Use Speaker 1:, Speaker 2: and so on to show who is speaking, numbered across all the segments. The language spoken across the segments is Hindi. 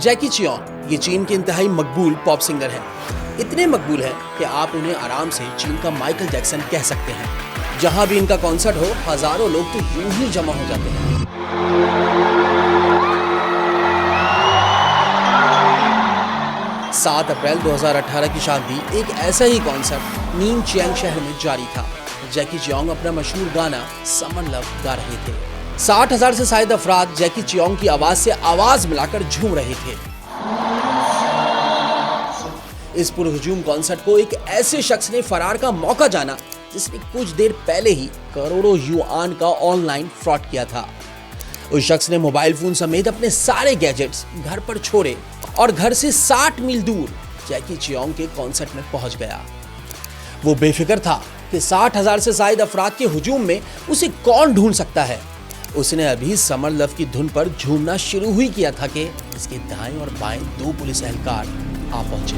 Speaker 1: जैकी चियोंग ये चीन के इंतहाई मकबूल पॉप सिंगर हैं। इतने मकबूल हैं कि आप उन्हें आराम से चीन का माइकल जैक्सन कह सकते हैं। जहां भी इनका कॉन्सर्ट हो, हजारों लोग तो यूं ही जमा हो जाते हैं। 7 अप्रैल 2018 की शाम भी एक ऐसा ही कॉन्सर्ट नीमचियांग शहर में जारी था। जैकी चियोंग अपना मशहूर गाना समर लव गा रहे थे। 60,000 से शायद अफराद जैकी चियोंग की आवाज से आवाज मिलाकर झूम रहे थे। इस पुरहुजूम कॉन्सर्ट को एक ऐसे शख्स ने फरार का मौका जाना जिसने कुछ देर पहले ही करोड़ों युआन का ऑनलाइन फ्रॉड किया था। उस शख्स ने मोबाइल फोन समेत अपने सारे गैजेट्स घर पर छोड़े और घर से 60 मील दूर जैकी चियोंग के कॉन्सर्ट में पहुंच गया। वो बेफिक्र था कि 60,000 से शायद अफराद के हुजूम में उसे कौन ढूंढ सकता है। उसने अभी समर लव की धुन पर झूमना शुरू ही किया था कि इसके दाएं और बाएं 2 पुलिस एहलकार आ पहुंचे।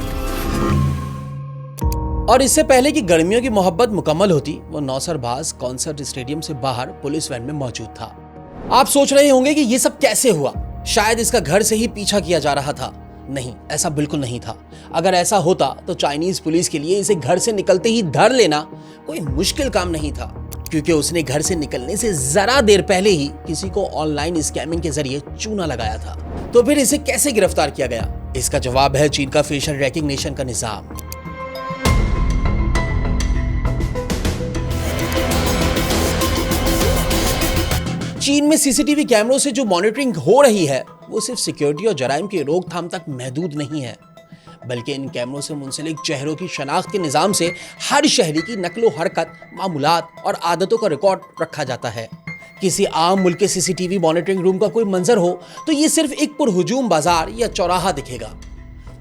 Speaker 1: और इससे पहले कि गर्मियों की मोहब्बत मुकम्मल होती, वो नौसरबाज कॉन्सर्ट स्टेडियम से बाहर पुलिस वैन में मौजूद था। आप सोच रहे होंगे कि ये सब कैसे हुआ। शायद इसका घर से ही पीछा किया जा रहा था। नहीं, ऐसा बिल्कुल नहीं था। अगर ऐसा होता तो चाइनीज पुलिस के लिए इसे घर से निकलते ही धर लेना कोई मुश्किल काम नहीं था, क्योंकि उसने घर से निकलने से जरा देर पहले ही किसी को ऑनलाइन स्कैमिंग के जरिए चूना लगाया था। तो फिर इसे कैसे गिरफ्तार किया गया? इसका जवाब है चीन का फेशियल रिकॉग्निशन का निजाम। चीन में सीसीटीवी कैमरों से जो मॉनिटरिंग हो रही है वो सिर्फ सिक्योरिटी और जराइम की रोकथाम तक महदूद नहीं है, बल्कि इन कैमरों से मुंसलिक चेहरों की शनाख्त के निजाम से हर शहरी की नकलो हरकत, मामूलात और आदतों का रिकॉर्ड रखा जाता है। किसी आम मुल्क के सीसीटीवी मॉनिटरिंग रूम का कोई मंजर हो तो ये सिर्फ एक पुरहुजूम बाजार या चौराहा दिखेगा,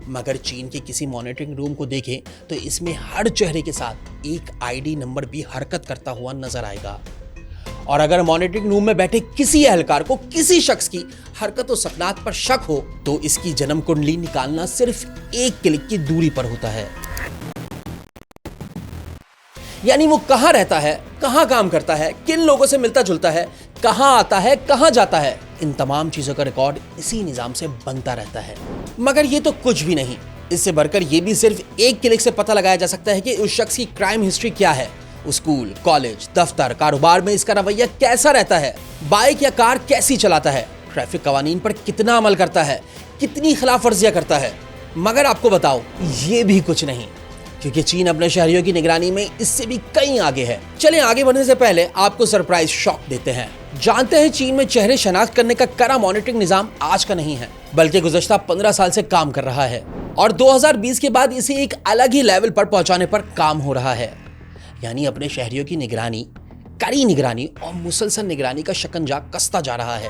Speaker 1: मगर चीन के किसी मॉनिटरिंग रूम को देखें तो इसमें हर चेहरे के साथ एक आईडी नंबर भी हरकत करता हुआ नजर आएगा। और अगर मॉनिटरिंग रूम में बैठे किसी एहलकार को किसी शख्स की हरकत और सकनात पर शक हो तो इसकी जन्म कुंडली निकालना सिर्फ एक क्लिक की दूरी पर होता है। यानी वो कहां रहता है, कहां काम करता है, किन लोगों से मिलता जुलता है, कहां आता है, कहां जाता है, इन तमाम चीजों का रिकॉर्ड इसी निजाम से बनता रहता है। मगर ये तो कुछ भी नहीं। इससे बढ़कर यह भी सिर्फ एक क्लिक से पता लगाया जा सकता है कि उस शख्स की क्राइम हिस्ट्री क्या है, स्कूल, कॉलेज, दफ्तर, कारोबार में इसका रवैया कैसा रहता है, बाइक या कार कैसी चलाता है, ट्रैफिक कवानीन पर कितना अमल करता है, कितनी खिलाफ वर्जियां करता है। मगर आपको बताओ, ये भी कुछ नहीं, क्योंकि चीन अपने शहरियों की निगरानी में इससे भी कहीं आगे है। चलें आगे बढ़ने से पहले आपको सरप्राइज शॉक देते हैं। जानते हैं चीन में चेहरे शनाख्त करने का कड़ा मॉनिटरिंग निजाम आज का नहीं है, बल्कि गुज़श्ता 15 साल से काम कर रहा है और 2020 के बाद इसे एक अलग ही लेवल पर पहुंचाने पर काम हो रहा है। यानी अपने शहरियों की निगरानी, कड़ी निगरानी और मुसलसल निगरानी का शिकंजा कसता जा रहा है।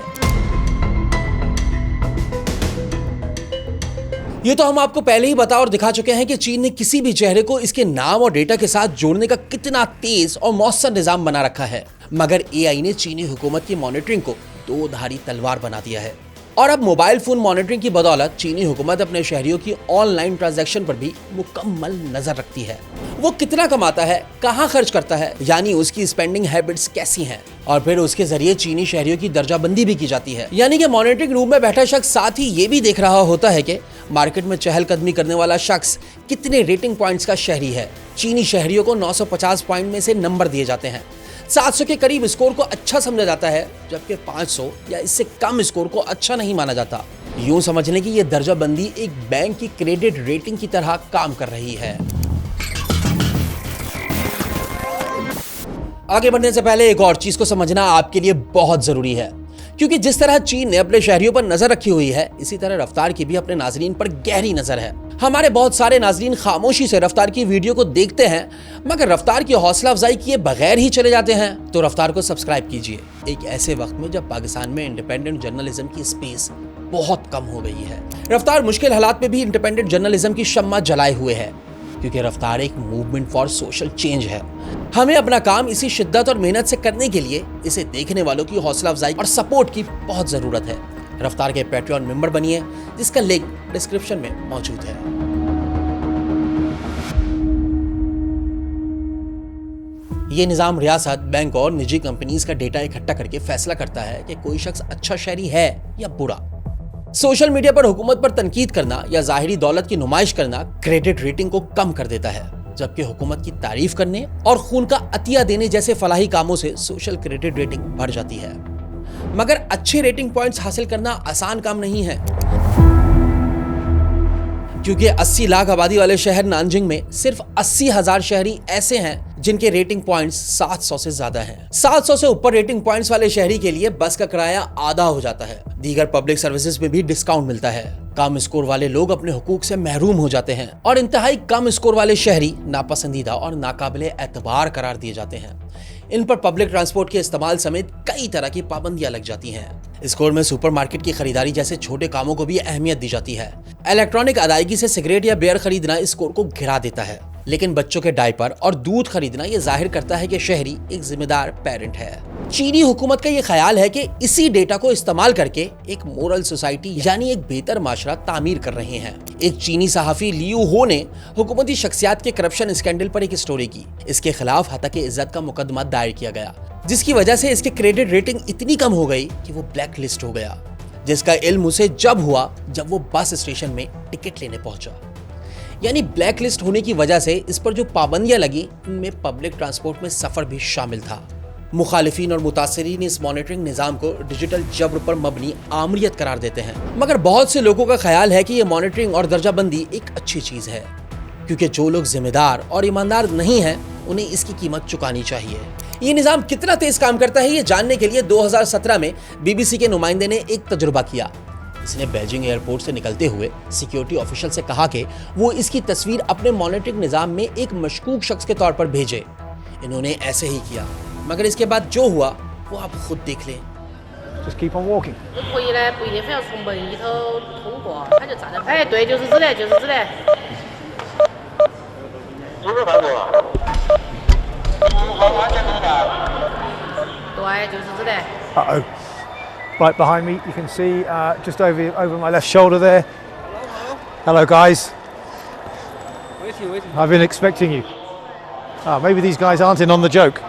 Speaker 1: ये तो हम आपको पहले ही बता और दिखा चुके हैं कि चीन ने किसी भी चेहरे को इसके नाम और डेटा के साथ जोड़ने का कितना तेज और मौसर निजाम बना रखा है। मगर एआई ने चीनी हुकूमत की मॉनिटरिंग को 2 धारी तलवार बना दिया है और अब मोबाइल फोन मॉनिटरिंग की बदौलत चीनी हुकूमत अपने शहरियों की ऑनलाइन ट्रांजैक्शन पर भी मुकम्मल नजर रखती है। वो कितना कमाता है, कहां खर्च करता है, यानी उसकी स्पेंडिंग हैबिट्स कैसी हैं, और फिर उसके जरिए चीनी शहरियों की दर्जाबंदी भी की जाती है। यानी कि मॉनिटरिंग रूम में बैठा शख्स साथ ही ये भी देख रहा होता है कि मार्केट में चहलकदमी करने वाला शख्स कितने रेटिंग पॉइंट्स का शहरी है। चीनी शहरियों को 950 पॉइंट में से नंबर दिए जाते हैं। 700 के करीब स्कोर को अच्छा समझा जाता है, जबकि 500 या इससे कम स्कोर को अच्छा नहीं माना जाता। यूं समझ लें कि यह दर्जाबंदी एक बैंक की क्रेडिट रेटिंग की तरह काम कर रही है। आगे बढ़ने से पहले एक और चीज को समझना आपके लिए बहुत जरूरी है, क्योंकि जिस तरह चीन ने अपने शहरियों पर नजर रखी हुई है, इसी तरह रफ्तार की भी अपने नाजरीन पर गहरी नजर है। हमारे बहुत सारे नाजरीन खामोशी से रफ्तार की वीडियो को देखते हैं, मगर रफ्तार की हौसला अफजाई किए बगैर ही चले जाते हैं। तो रफ्तार को सब्सक्राइब कीजिए एक ऐसे वक्त में जब पाकिस्तान में इंडिपेंडेंट जर्नलिज्म की स्पेस बहुत कम हो गई है। रफ्तार मुश्किल हालात में भी इंडिपेंडेंट जर्नलिज्म की शम्मा जलाए हुए है, क्योंकि रफ्तार एक मूवमेंट फॉर सोशल चेंज है। हमें अपना काम इसी शिद्दत और मेहनत से करने के लिए इसे देखने वालों की हौसला अफजाई और सपोर्ट की बहुत जरूरत है। रफ्तार के पैट्रियन मेंबर बनिए, जिसका लिंक डिस्क्रिप्शन में मौजूद है। ये निजाम रियासत, बैंक और निजी कंपनीज का डेटा इकट्ठा करके फैसला करता है कि कोई शख्स अच्छा शहरी है या बुरा। सोशल मीडिया पर हुकूमत पर तनकीद करना या जाहिरी दौलत की नुमाइश करना क्रेडिट रेटिंग को कम कर देता है, जबकि हुकूमत की तारीफ करने और खून का अतिया देने जैसे फलाही कामों से सोशल क्रेडिट रेटिंग बढ़ जाती है। मगर अच्छे रेटिंग पॉइंट्स हासिल करना आसान काम नहीं है, क्योंकि 80 लाख आबादी वाले शहर नानजिंग में सिर्फ 80,000 शहरी ऐसे हैं जिनके रेटिंग पॉइंट्स 700 से ज्यादा हैं। 700 से ऊपर रेटिंग पॉइंट्स वाले शहरी के लिए बस का किराया आधा हो जाता है। दीगर पब्लिक सर्विसेज में भी डिस्काउंट मिलता है। कम स्कोर वाले लोग अपने हुकूक से महरूम हो जाते हैं और इंतहाई कम स्कोर वाले शहरी नापसंदीदा और नाकाबिले एतबार करार दिए जाते हैं। इन पर पब्लिक ट्रांसपोर्ट के इस्तेमाल समेत कई तरह की पाबंदियां लग जाती हैं। स्कोर में सुपरमार्केट की खरीदारी जैसे छोटे कामों को भी अहमियत दी जाती है। इलेक्ट्रॉनिक अदायगी से सिगरेट या बियर खरीदना स्कोर को गिरा देता है, लेकिन बच्चों के डायपर और दूध खरीदना यह जाहिर करता है कि शहरी एक जिम्मेदार पेरेंट है। चीनी हुकूमत का यह ख्याल है कि इसी डेटा को इस्तेमाल करके एक मोरल सोसाइटी यानी एक बेहतर माशरा तामीर कर रहे हैं। एक चीनी सहाफी लियू हो ने हुकूमती शख्सियात के करप्शन स्कैंडल पर एक स्टोरी की। इसके खिलाफ हतक इज्जत का मुकदमा दायर किया गया, जिसकी वजह से इसके क्रेडिट रेटिंग इतनी कम हो गई कि वो ब्लैक लिस्ट हो गया, जिसका इल्म उसे जब हुआ जब वो बस स्टेशन में टिकट लेने पहुंचा। यानी ब्लैक लिस्ट होने की वजह से इस पर जो पाबंदियां लगी, उनमें पब्लिक ट्रांसपोर्ट में सफर भी शामिल था। मुखालिफिन और मुतासिरीन इस मॉनिटरिंग निज़ाम को डिजिटल जब्र पर मबनी आमरीत करार देते हैं, मगर बहुत से लोगों का ख्याल है कि ये मॉनिटरिंग और दर्जाबंदी एक अच्छी चीज़ है, क्योंकि जो लोग जिम्मेदार और ईमानदार नहीं हैं उन्हें इसकी कीमत चुकानी चाहिए। ये निज़ाम कितना तेज काम करता है ये जानने के लिए 2017 में BBC के नुमाइंदे ने एक तजुर्बा किया। इसने बीजिंग एयरपोर्ट से निकलते हुए सिक्योरिटी ऑफिशियल से कहा कि वो इसकी तस्वीर अपने मॉनिटरिंग निज़ाम में एक मशकूक शख्स के तौर पर भेजे। इन्होंने ऐसे ही किया, मगर इसके बाद जो हुआ वो आप खुद देख लें।
Speaker 2: Just keep on walking.
Speaker 3: 回来不一定非要从门里头通过，他就站在。哎，对，就是这里，就是这里。有没有看过？安全通道。对，就是这里。
Speaker 2: Uh-oh. Right behind me, you can see just over my left shoulder there. Hello, guys. Waiting. I've been expecting you. Maybe these guys aren't in on the joke.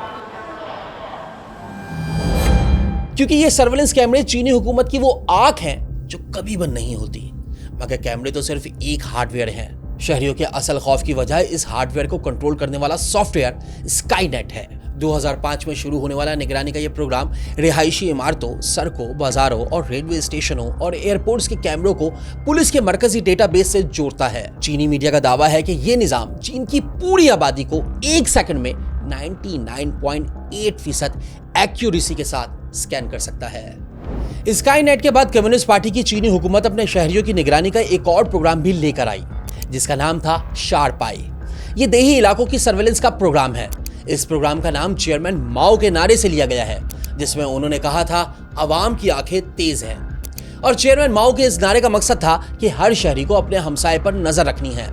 Speaker 1: क्योंकि ये सर्वेलेंस कैमरे चीनी हुकूमत की वो आंख हैं जो कभी बंद नहीं होती, मगर कैमरे तो सिर्फ एक हार्डवेयर है। शहरियों के असल खौफ की वजह इस हार्डवेयर को कंट्रोल करने वाला सॉफ्टवेयर स्काईनेट है। 2005 में शुरू होने वाला निगरानी का ये प्रोग्राम रिहायशी इमारतों, सड़कों, बाजारों और रेलवे स्टेशनों और एयरपोर्ट्स के कैमरों को पुलिस के मरकजी डेटाबेस से जोड़ता है। चीनी मीडिया का दावा है कि ये निजाम चीन की पूरी आबादी को एक सेकंड में 99.8% एक्यूरेसी के साथ स्कैन कर सकता है। स्काईनेट के बाद कम्युनिस्ट पार्टी की चीनी हुकूमत अपने शहरियों की निगरानी का एक और प्रोग्राम भी लेकर आई, जिसका नाम था शारपाई। ये देही इलाकों की सर्वेलेंस का प्रोग्राम है। इस प्रोग्राम का नाम चेयरमैन माओ के नारे से लिया गया है, जिसमें उन्होंने कहा था अवाम की आंखें तेज हैं। और चेयरमैन माओ के इस नारे का मकसद था कि हर शहरी को अपने हमसाये पर नजर रखनी है।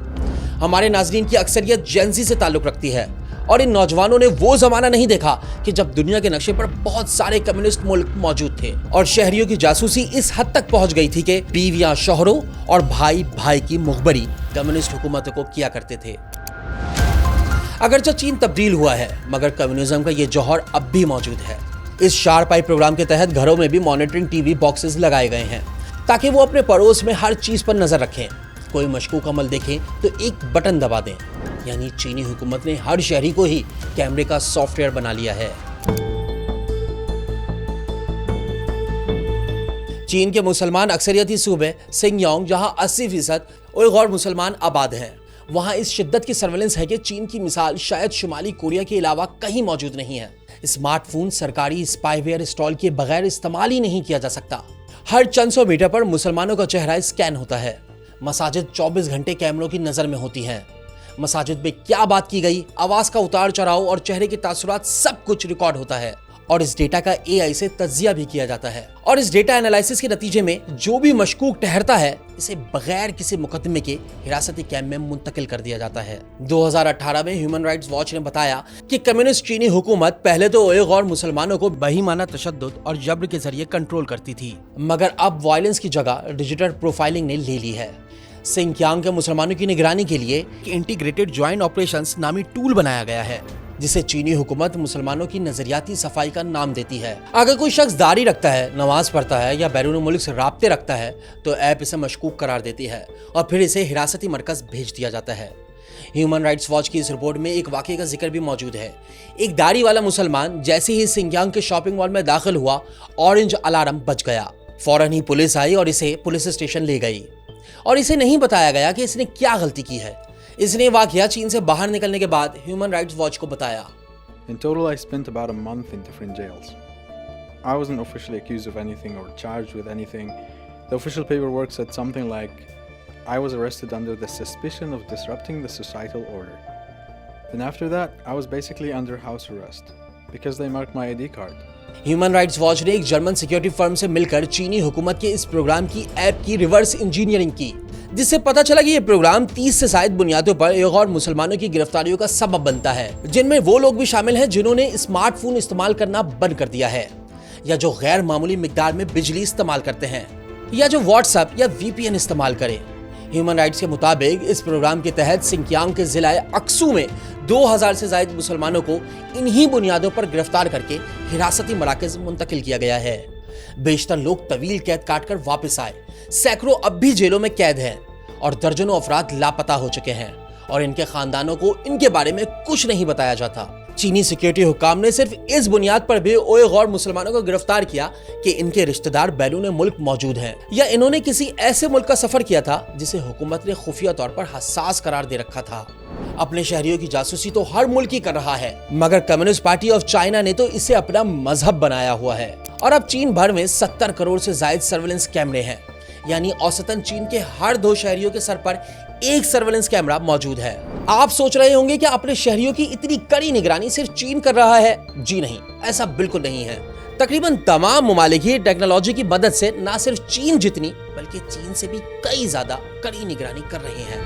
Speaker 1: हमारे नाजरीन की अक्सरियत जेनजी से ताल्लुक रखती है और इन नौजवानों ने वो जमाना नहीं देखा कि जब दुनिया के नक्शे पर बहुत सारे कम्युनिस्ट मुल्क मौजूद थे और शहरियों की जासूसी इस हद तक पहुंच गई थी कि बीवियां शोहरों और भाई भाई की मुखबरी कम्युनिस्ट हुकूमतों को किया करते थे। अगरचे चीन तब्दील हुआ है, मगर कम्युनिज्म का ये जौहर अब भी मौजूद है। इस शारपाई प्रोग्राम के तहत घरों में भी मॉनिटरिंग टीवी बॉक्सेस लगाए गए हैं, ताकि वो अपने पड़ोस में हर चीज पर नजर रखें। कोई मशकूक अमल देखें तो एक बटन दबा दें। यानी चीनी हुकूमत ने हर शहरी को ही कैमरे का सॉफ्टवेयर बना लिया है। चीन के मुसलमान अक्सरियती सूबे सिंगयांग, जहां 80% उइगुर मुसलमान आबाद हैं, वहां इस शिद्दत की सर्वेलेंस है कि चीन की मिसाल शायद शुमाली कोरिया के अलावा कहीं मौजूद नहीं है। स्मार्टफोन सरकारी स्पाईवेयर इंस्टॉल किए बगैर इस्तेमाल ही नहीं किया जा सकता। हर चंद सौ मीटर पर मुसलमानों का चेहरा स्कैन होता है। मसाजिद 24 घंटे कैमरों की नजर में होती हैं। मसाजिद में क्या बात की गई, आवाज का उतार चढ़ाव और चेहरे के तासुरात सब कुछ रिकॉर्ड होता है और इस डेटा का AI से तज्जिया भी किया जाता है और इस डेटा एनालिसिस के नतीजे में जो भी मशकूक ठहरता है इसे बगैर किसी मुकदमे के हिरासती कैंप में मुंतकिल कर दिया जाता है। 2018 में ह्यूमन राइट्स वॉच ने बताया कि कम्युनिस्ट चीनी हुकूमत पहले तो उइगुर मुसलमानों को बेईमाना तशद्दुद और जब्र के जरिए कंट्रोल करती थी, मगर अब वायलेंस की जगह डिजिटल प्रोफाइलिंग ने ले ली है। सिंगयांग के मुसलमानों की निगरानी के लिए इंटीग्रेटेड ज्वाइंट ऑपरेशंस नामी टूल बनाया गया है। जिसे चीनी हुकूमत मुसलमानों की नजरियाती सफाई का नाम देती है। अगर कोई शख्स दाढ़ी रखता है, नमाज पढ़ता है या बैरून मुल्क से राब्ते रखता है तो ऐप इसे मशकूक करार देती है और फिर इसे हिरासती मरकज भेज दिया जाता है। ह्यूमन राइट्स वॉच की इस रिपोर्ट में एक वाकये का जिक्र भी मौजूद है। एक दाढ़ी वाला मुसलमान जैसे ही सिंगियांग के शॉपिंग मॉल में दाखिल हुआ, ऑरेंज अलार्म बज गया। फौरन ही पुलिस आई और इसे पुलिस स्टेशन ले गई और इसे नहीं बताया गया कि इसने क्या गलती की है। इसने वाकया चीन से बाहर निकलने के बाद ह्यूमन राइट्स वॉच को बताया।
Speaker 4: In total, I spent about a month in different jails. I wasn't officially accused of anything or charged with anything. The official paperwork said something like, I was arrested under the suspicion of disrupting the societal order. Then after that, I was basically under house arrest because they marked my ID card.
Speaker 1: Human rights watch ने एक जर्मन सिक्योरिटी फर्म से मिलकर चीनी हुकूमत के इस प्रोग्राम की ऐप की रिवर्स इंजीनियरिंग की, जिससे पता चला कि ये प्रोग्राम 30 से शायद बुनियादों पर एक और मुसलमानों की गिरफ्तारियों का सबब बनता है, जिनमें वो लोग भी शामिल हैं जिन्होंने स्मार्टफोन इस्तेमाल करना बंद कर दिया है, या जो गैर मामूली मिकदार में बिजली इस्तेमाल करते हैं, या जो व्हाट्सएप या VPN इस्तेमाल करें। ह्यूमन राइट्स के मुताबिक इस प्रोग्राम के तहत सिंकियांग के जिला अक्सू में 2000 से ज्यादा मुसलमानों को इन्हीं बुनियादों पर गिरफ्तार करके हिरासती मराकज मुंतकिल किया गया है। बेशतर लोग तवील कैद काटकर वापस आए, सैकड़ों अब भी जेलों में कैद हैं और दर्जनों अफराद लापता हो चुके हैं और इनके खानदानों को इनके बारे में कुछ नहीं बताया जाता। चीनी सिक्योरिटी हुकाम ने सिर्फ इस बुनियाद पर भी ओए गौर मुसलमानों को गिरफ्तार किया कि इनके रिश्तेदार बैरून मुल्क मौजूद हैं या इन्होंने किसी ऐसे मुल्क का सफर किया था जिसे हुकूमत ने खुफिया तौर पर हसास करार दे रखा था। अपने शहरियों की जासूसी तो हर मुल्क ही कर रहा है, मगर कम्युनिस्ट पार्टी ऑफ चाइना ने तो इसे अपना मजहब बनाया हुआ है और अब चीन भर में 70 करोड़ से ज्यादा सर्विलेंस कैमरे हैं, यानी औसतन चीन के हर 2 शहरियों के सर पर एक सर्विलेंस कैमरा मौजूद है। आप सोच रहे होंगे कि अपने शहरियों की इतनी कड़ी निगरानी सिर्फ चीन कर रहा है। जी नहीं, ऐसा बिल्कुल नहीं है। तकरीबन तमाम ममालिक ही टेक्नोलॉजी की मदद से न सिर्फ चीन जितनी बल्कि चीन से भी कई ज्यादा कड़ी निगरानी कर रहे हैं।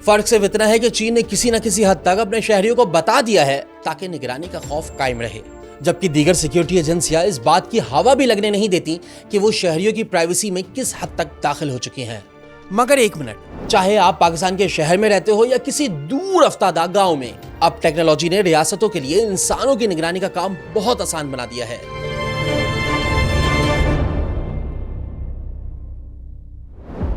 Speaker 1: फर्क सिर्फ इतना है कि चीन ने किसी न किसी हद तक अपने शहरियों को बता दिया है ताकि निगरानी का खौफ कायम रहे, जबकि दीगर सिक्योरिटी एजेंसियां इस बात की हवा भी लगने नहीं देती कि वो शहरियों की प्राइवेसी में किस हद तक दाखिल हो चुकी हैं। मगर एक मिनट, चाहे आप पाकिस्तान के शहर में रहते हो या किसी दूर अफ्तादा गांव में, अब टेक्नोलॉजी ने रियासतों के लिए इंसानों की निगरानी का काम बहुत आसान बना दिया है।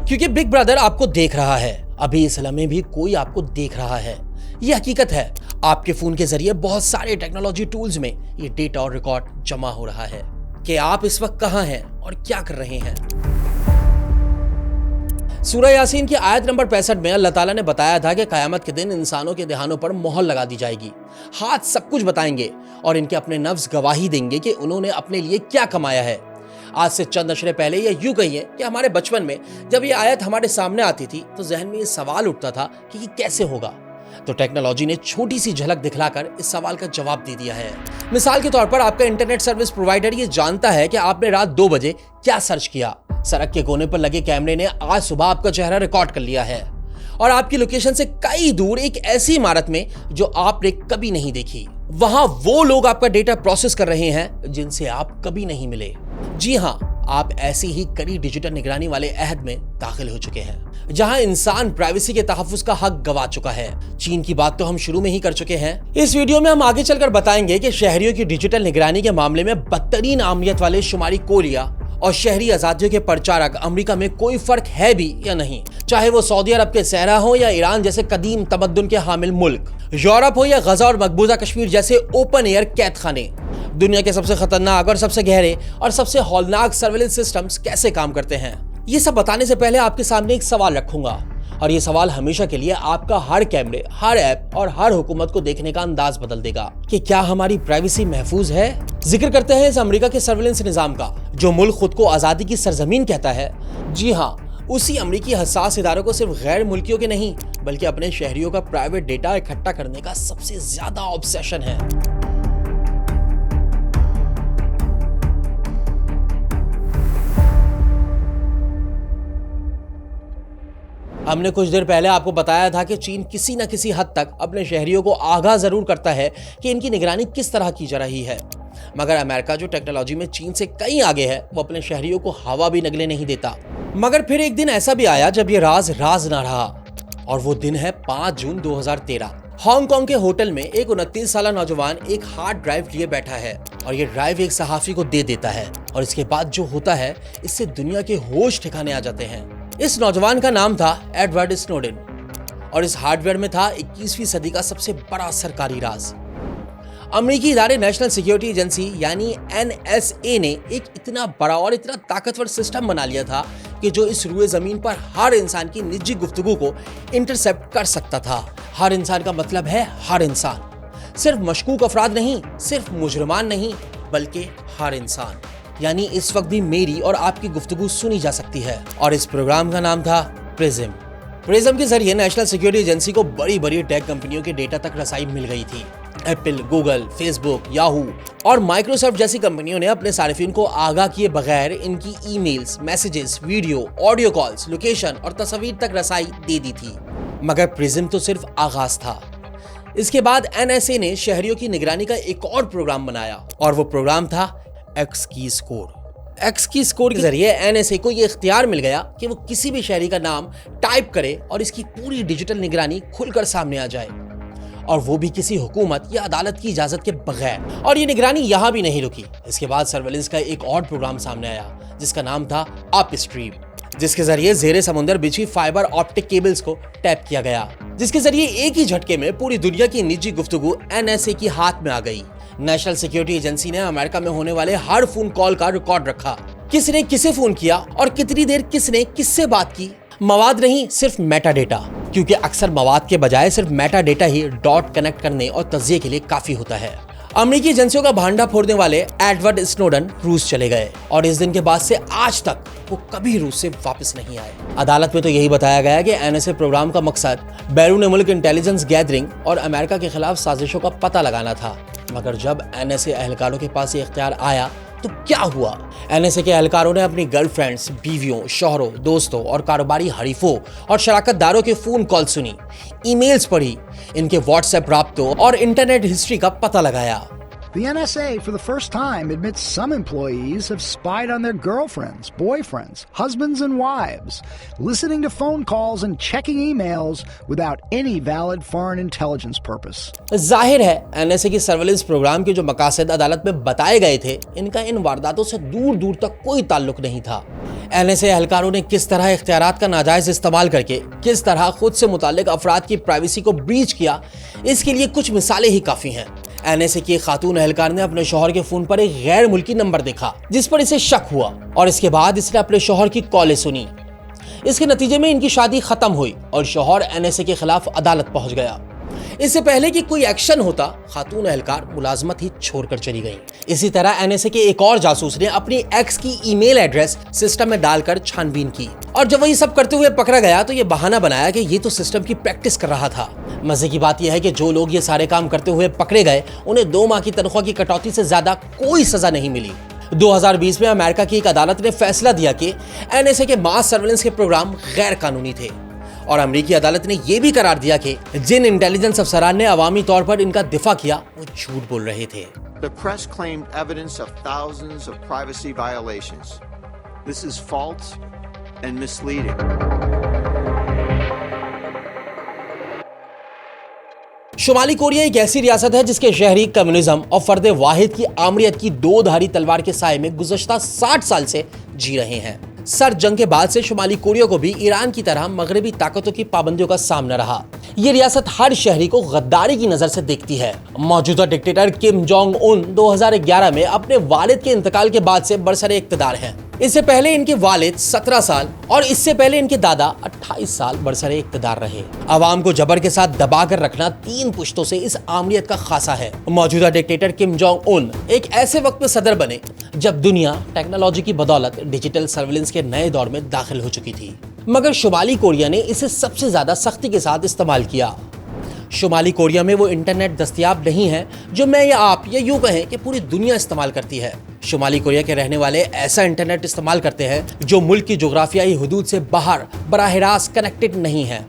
Speaker 1: क्योंकि बिग ब्रदर आपको देख रहा है, अभी इस लम्हे भी कोई आपको देख रहा है। ये हकीकत है। आपके फोन के जरिए बहुत सारे टेक्नोलॉजी टूल्स में ये डेटा और रिकॉर्ड जमा हो रहा है कि आप इस वक्त कहां हैं और क्या कर रहे हैं। सूरह यासीन की आयत नंबर 65 में अल्लाह ताला ने बताया था कि क़यामत के दिन इंसानों के देहानों पर मोहर लगा दी जाएगी। हाथ सब कुछ बताएंगे और इनके अपने नफ्स गवाही देंगे कि उन्होंने अपने लिए क्या कमाया है। आज से चंद अशरे पहले या यूं कहिए कि हमारे बचपन में जब ये आयत हमारे सामने आती थी तो जहन में ये सवाल उठता था कि ये कैसे होगा, तो टेक्नोलॉजी ने छोटी सी झलक दिखलाकर इस सवाल का जवाब दे दिया है। मिसाल के तौर पर आपका इंटरनेट सर्विस प्रोवाइडर ये जानता है कि आपने रात 2 बजे क्या सर्च किया। सड़क के कोने पर लगे कैमरे ने आज सुबह आपका चेहरा रिकॉर्ड कर लिया है और आपकी लोकेशन से कई दूर एक ऐसी इमारत में जो आपने कभी नहीं देखी, वहां वो लोग आपका डेटा प्रोसेस कर रहे हैं जिनसे आप कभी नहीं मिले। जी हाँ, आप ऐसी ही कड़ी डिजिटल निगरानी वाले अहद में दाखिल हो चुके हैं जहां इंसान प्राइवेसी के तहफ्फुज का हक गवा चुका है। चीन की बात तो हम शुरू में ही कर चुके हैं। इस वीडियो में हम आगे चलकर बताएंगे कि शहरियों की डिजिटल निगरानी के मामले में बदतरीन आमलियत वाले शुमारी कोरिया और शहरी आजादियों के प्रचारक अमेरिका में कोई फर्क है भी या नहीं, चाहे वो सऊदी अरब के सहरा हो या ईरान जैसे कदीम तमद्दुन के हामिल मुल्क, यूरोप हो या गजा और मकबूजा कश्मीर जैसे ओपन एयर कैद खाने। दुनिया के सबसे खतरनाक और सबसे गहरे और सबसे हौलनाक सर्विलेंस सिस्टम्स कैसे काम करते हैं, ये सब बताने से पहले आपके सामने एक सवाल रखूंगा और ये सवाल हमेशा के लिए आपका हर कैमरे, हर ऐप और हर हुकूमत को देखने का अंदाज बदल देगा कि क्या हमारी प्राइवेसी महफूज है। जिक्र करते हैं इस अमेरिका के सर्विलेंस निजाम का जो मुल्क खुद को आजादी की सरजमीन कहता है। जी हाँ, उसी अमेरिकी हसास इदारों को सिर्फ गैर मुल्कियों के नहीं बल्कि अपने शहरियों का प्राइवेट डेटा इकट्ठा करने का सबसे ज्यादा ऑब्सेशन है। हमने कुछ देर पहले आपको बताया था कि चीन किसी न किसी हद तक अपने शहरियों को आगाह जरूर करता है कि इनकी निगरानी किस तरह की जा रही है, मगर अमेरिका जो टेक्नोलॉजी में चीन से कहीं आगे है वो अपने शहरियों को हवा भी लगने नहीं देता। मगर फिर एक दिन ऐसा भी आया जब ये राज ना रहा और वो दिन है 5 जून 2013। हांगकांग के होटल में एक 29 साल नौजवान एक हार्ड ड्राइव लिए बैठा है और ये ड्राइव एक सहाफी को दे देता है और इसके बाद जो होता है इससे दुनिया के होश ठिकाने आ जाते हैं। इस नौजवान का नाम था एडवर्ड स्नोडेन और इस हार्डवेयर में था 21वीं सदी का सबसे बड़ा सरकारी राज। अमेरिकी इदारे नेशनल सिक्योरिटी एजेंसी यानी NSA ने एक इतना बड़ा और इतना ताकतवर सिस्टम बना लिया था कि जो इस रुए जमीन पर हर इंसान की निजी गुफ्तगू को इंटरसेप्ट कर सकता था। हर इंसान का मतलब है हर इंसान, सिर्फ मशकूक अफराद नहीं, सिर्फ मुजरमान नहीं, बल्कि हर इंसान। यानी इस वक्त भी मेरी और आपकी गुफ्तगू सुनी जा सकती है। और इस प्रोग्राम का नाम था प्रिज्म। प्रिज्म के जरिए नेशनल सिक्योरिटी एजेंसी को बड़ी बड़ी टेक कंपनियों के डेटा तक रसाई मिल गई थी। एप्पल, गूगल, फेसबुक, याहू और माइक्रोसॉफ्ट जैसी कंपनियों ने अपने सार्फिन को आगाह किए बगैर इनकी emails, messages, video, audio calls, location और तस्वीर तक रसाई दे दी थी। मगर प्रिज्म तो सिर्फ आगाज था। इसके बाद NSA ने शहरियों की निगरानी का एक और प्रोग्राम बनाया और वो प्रोग्राम था एक्स की स्कोर। एक्स की स्कोर के जरिए NSA को ये इख्तियार मिल गया कि वो किसी भी शहरी का नाम टाइप करे और इसकी पूरी डिजिटल निगरानी खुलकर सामने आ जाए, और वो भी किसी हुकूमत या अदालत की इजाजत के बगैर। और ये निगरानी यहाँ भी नहीं रुकी। इसके बाद सर्वेलेंस का एक और प्रोग्राम सामने आया जिसका नाम था अपस्ट्रीम, जिसके जरिए जेरे समुंदर बिछी फाइबर ऑप्टिक केबल्स को टैप किया गया, जिसके जरिए एक ही झटके में पूरी दुनिया की निजी गुफ्तगू NSA की हाथ में आ गई। नेशनल सिक्योरिटी एजेंसी ने अमेरिका में होने वाले हर फोन कॉल का रिकॉर्ड रखा, किसने किसे फोन किया और कितनी देर किसने किससे बात की। मवाद नहीं, सिर्फ मेटा डेटा, क्योंकि अक्सर मवाद के बजाय सिर्फ मेटा डेटा ही डॉट कनेक्ट करने और तज्जिए के लिए काफी होता है। अमेरिकी एजेंसियों का भांडा फोड़ने वाले एडवर्ड स्नोडेन रूस चले गए और इस दिन के बाद से आज तक वो कभी रूस से वापस नहीं आए। अदालत में तो यही बताया गया कि NSA प्रोग्राम का मकसद बैरून मुल्क इंटेलिजेंस गैदरिंग और अमेरिका के खिलाफ साजिशों का पता लगाना था। मगर जब NSA एहलकारों के पास ये इख्तियार आया तो क्या हुआ? NSA के एहलकारों ने अपनी गर्लफ्रेंड्स, बीवियों, शौहरों, दोस्तों और कारोबारी हरीफों और शराकतदारों के फोन कॉल सुनी, ईमेल्स पढ़ी, इनके व्हाट्सएप राब्तों और इंटरनेट हिस्ट्री का पता लगाया।
Speaker 5: The NSA, for the first time, admits some employees have spied on their girlfriends, boyfriends, husbands, and wives, listening to phone calls and checking emails without any valid foreign intelligence purpose.
Speaker 1: जाहिर है NSA की सर्वेलेंस प्रोग्राम के जो मकासद अदालत में बताए गए थे, इनका इन वारदातों से दूर दूर तक कोई ताल्लुक नहीं था। NSA एहलकारों ने किस तरह इख्तियारात का नाजायज इस्तेमाल करके किस तरह खुद से मुताल्लिक अफराद की प्राइवेसी को ब्रीच किया, इसके लिए कुछ मिसालें ही काफी हैं। NSA की खातून एहलकार ने अपने शौहर के फोन पर एक गैर मुल्की नंबर देखा जिस पर इसे शक हुआ और इसके बाद इसने अपने शौहर की कॉलें सुनी। इसके नतीजे में इनकी शादी खत्म हुई और शौहर NSA के खिलाफ अदालत पहुंच गया। इससे पहले कि कोई एक्शन होता, खातून एहलकार मुलाजमत ही छोड़कर चली गई। इसी तरह NSA के एक और जासूस ने अपनी एक्स की ईमेल एड्रेस सिस्टम में डालकर छानबीन की और जब वही सब करते हुए पकड़ा गया तो ये बहाना बनाया कि ये तो सिस्टम की प्रैक्टिस कर रहा था। मजे की बात यह है कि जो लोग ये सारे काम करते हुए पकड़े गए उन्हें 2 माह की तनख्वाह की कटौती से ज्यादा कोई सजा नहीं मिली। 2020 में अमेरिका की एक अदालत ने फैसला दिया कि NSA के मास सर्वेलेंस के प्रोग्राम गैर कानूनी थे और अमेरिकी अदालत ने यह भी करार दिया कि जिन इंटेलिजेंस अफसरान ने अवामी तौर पर इनका दिफा किया वो झूठ बोल रहे थे।
Speaker 6: The press claimed evidence of thousands of privacy violations. This is false and misleading.
Speaker 1: शुमाली कोरिया एक ऐसी रियासत है जिसके शहरी कम्युनिज्म और फर्द वाहिद की आमरीत की 2 धारी तलवार के साए में गुज़श्ता 60 साल से जी रहे हैं। सर्द जंग के बाद से शुमाली कोरिया को भी ईरान की तरह मगरबी ताकतों की पाबंदियों का सामना रहा। ये रियासत हर शहरी को गद्दारी की नजर से देखती है। मौजूदा डिक्टेटर किम जोंग उन 2011 में अपने वालिद के इंतकाल के बाद से बरसरे इक्तदार हैं। इससे पहले इनके वालिद 17 साल और इससे पहले इनके दादा 28 साल बरसरे इक्तदार रहे। अवाम को जबर के साथ दबाकर रखना 3 पुश्तों से इस आमरीत का खासा है। मौजूदा डिक्टेटर किम जोंग उन एक ऐसे वक्त में सदर बने जब दुनिया टेक्नोलॉजी की बदौलत डिजिटल सर्विलेंस के नए दौर में दाखिल हो चुकी थी, मगर शुमाली कोरिया ने इसे सबसे ज्यादा सख्ती के साथ इस्तेमाल किया। शुमाली कोरिया में वो इंटरनेट दस्तयाब नहीं है जो मैं या आप या यूं कहें कि पूरी दुनिया इस्तेमाल करती है। शुमाली कोरिया के रहने वाले ऐसा इंटरनेट इस्तेमाल करते हैं जो मुल्क की जोग्राफियाई हुदूद से बाहर बराह रास्त कनेक्टेड नहीं है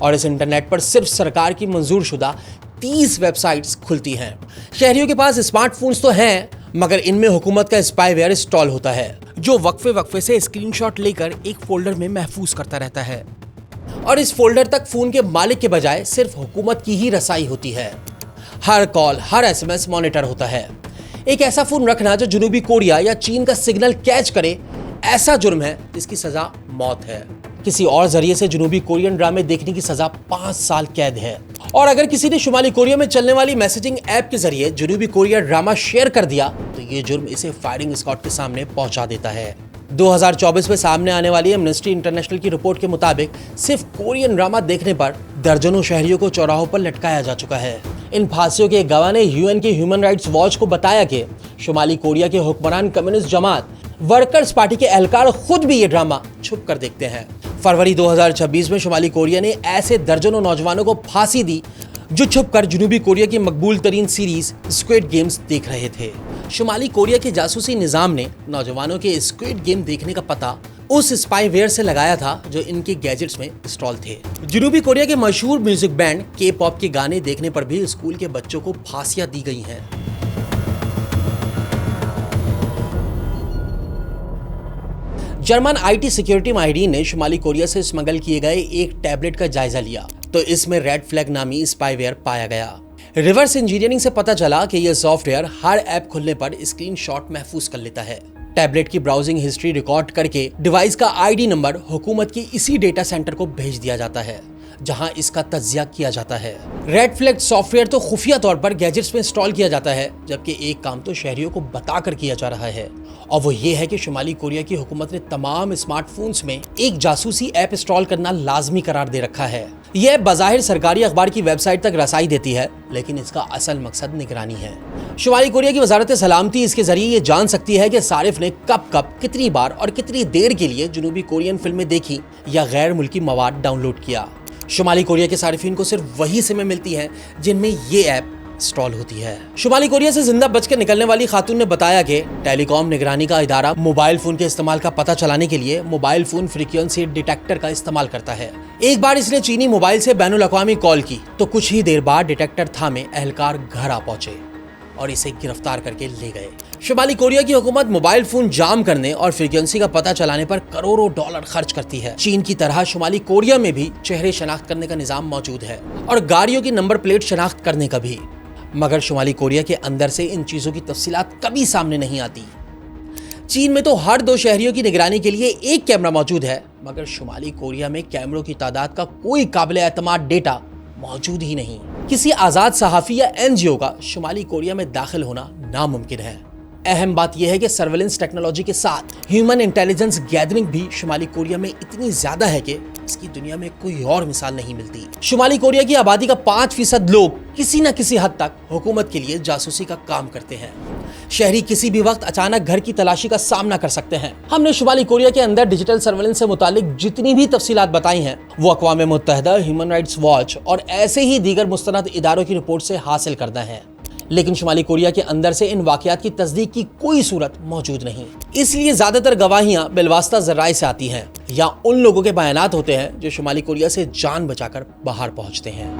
Speaker 1: और इस इंटरनेट पर सिर्फ सरकार की मंजूर शुदा 30 वेबसाइट्स खुलती हैं। शहरियों के पास स्मार्टफोन्स तो हैं मगर इनमें हुकूमत का स्पाईवेयर इंस्टॉल होता है जो वक्फे वक्फे से स्क्रीनशॉट लेकर एक फोल्डर में महफूज करता रहता है और इस फोल्डर तक फोन के मालिक के बजाय सिर्फ हुकूमत की ही रसाई होती है। हर कॉल, हर SMS मॉनिटर होता है। एक ऐसा फोन रखना जो जनूबी कोरिया या चीन का सिग्नल कैच करे, ऐसा जुर्म है जिसकी सजा मौत है। किसी और जरिए से जनूबी कोरियन ड्रामे देखने की सजा 5 साल कैद है। और अगर किसी ने शुमाली कोरिया में चलने वाली मैसेजिंग ऐप के जरिए जनूबी कोरिया ड्रामा शेयर कर दिया तो ये जुर्म इसे फायरिंग स्क्वाड के सामने पहुंचा देता है। 2024 में सामने आने वाली एमनेस्टी इंटरनेशनल की रिपोर्ट के मुताबिक सिर्फ कोरियन ड्रामा देखने पर दर्जनों शहरियों को चौराहों पर लटकाया जा चुका है। इन फांसियों के गवाह ने UN के ह्यूमन राइट्स वॉच को बताया कि शुमाली कोरिया के हुक्मरान कम्युनिस्ट जमात वर्कर्स पार्टी के एहलकार खुद भी ये ड्रामा छुप कर देखते हैं। फरवरी 2026 में शुमाली कोरिया ने ऐसे दर्जनों नौजवानों को फांसी दी जो छुपकर जनूबी कोरिया की मकबूल तरीन सीरीज स्क्विड गेम्स देख रहे थे। शुमाली कोरिया के जासूसी निजाम ने नौजवानों के स्क्विड गेम देखने का पता उस स्पाईवेयर से लगाया था जो इनके गैजेट्स में इंस्टॉल थे। जनूबी कोरिया के मशहूर म्यूजिक बैंड K-पॉप के गाने देखने पर भी स्कूल के बच्चों को फांसियां दी गई हैं। जर्मन IT सिक्योरिटी माहिरीन ने शुमाली कोरिया से स्मगल किए गए एक टैबलेट का जायजा लिया तो इसमें रेड फ्लैग नामी स्पाईवेयर पाया गया। रिवर्स इंजीनियरिंग से पता चला कि यह सॉफ्टवेयर हर ऐप खुलने पर स्क्रीनशॉट महफूज कर लेता है। टैबलेट की ब्राउजिंग हिस्ट्री रिकॉर्ड करके डिवाइस का ID नंबर हुकूमत के इसी डेटा सेंटर को भेज दिया जाता है जहां इसका तज्जिया किया जाता है। रेड फ्लैग सॉफ्टवेयर तो खुफिया तौर पर गैजेट्स में इंस्टॉल किया जाता है, जबकि एक काम तो शहरियों को बताकर किया जा रहा है और वो ये है कि शुमाली कोरिया की हुकूमत ने तमाम स्मार्टफोन्स में एक जासूसी ऐप इंस्टॉल करना लाजमी करार दे रखा है। यह बज़ाहिर सरकारी अखबार की वेबसाइट तक रसाई देती है, लेकिन इसका असल मकसद निगरानी है। शुमाली कोरिया की वजारत सलामती इसके जरिए ये जान सकती है कि सारिफ ने कब कब, कितनी बार और कितनी देर के लिए जनूबी कोरियन फिल्में देखी या गैर मुल्की मवाद डाउनलोड किया। शुमाली कोरिया के सारिफिन को सिर्फ वही सिमें मिलती हैं जिनमें ये ऐप इंस्टॉल होती है। शुमाली कोरिया से जिंदा बचकर निकलने वाली खातून ने बताया कि टेलीकॉम निगरानी का इदारा मोबाइल फोन के इस्तेमाल का पता चलाने के लिए मोबाइल फोन फ्रीक्वेंसी डिटेक्टर का इस्तेमाल करता है। एक बार इसने चीनी मोबाइल से बैनुल अक़वामी कॉल की तो कुछ ही देर बाद डिटेक्टर थामे अहलकार घर आ पहुंचे और इसे गिरफ्तार करके ले गए। शुमाली कोरिया की हुकूमत मोबाइल फोन जाम करने और फ्रीक्वेंसी का पता चलाने पर करोड़ों डॉलर खर्च करती है। चीन की तरह शुमाली कोरिया में भी चेहरे शनाख्त करने का निजाम मौजूद है और गाड़ियों की नंबर प्लेट शनाख्त करने का भी, मगर शुमाली कोरिया के अंदर से इन चीजों की तफसीलात कभी सामने नहीं आती। चीन में तो हर 2 शहरियों की निगरानी के लिए एक कैमरा मौजूद है, मगर शुमाली कोरिया में कैमरों की तादाद का कोई काबिल एतमाद डेटा मौजूद ही नहीं। किसी आजाद सहाफी या NGO का शुमाली कोरिया में दाखिल होना नामुमकिन है। अहम बात यह है कि सर्वेलेंस टेक्नोलॉजी के साथ ह्यूमन इंटेलिजेंस गैदरिंग भी शुमाली कोरिया में इतनी ज्यादा है कि इसकी दुनिया में कोई और मिसाल नहीं मिलती। शुमाली कोरिया की आबादी का 5% लोग किसी न किसी हद तक हुकूमत के लिए जासूसी का काम करते हैं। शहरी किसी भी वक्त अचानक घर की तलाशी का सामना कर सकते हैं। हमने शुमाली कोरिया के अंदर डिजिटल सर्वेलेंस से मुतालिक जितनी भी तफसीलात बताई हैं वो अक़वाम मुत्तहिदा, ह्यूमन राइट्स वॉच और ऐसे ही दीगर मुस्तनद इदारों की रिपोर्ट से हासिल करना है, लेकिन शुमाली कोरिया के अंदर से इन वाकयात की तस्दीक की कोई सूरत मौजूद नहीं। इसलिए ज्यादातर गवाहियां बिलवास्ता जराए से आती हैं या उन लोगों के बयानात होते हैं जो शुमाली कोरिया से जान बचाकर बाहर पहुंचते हैं।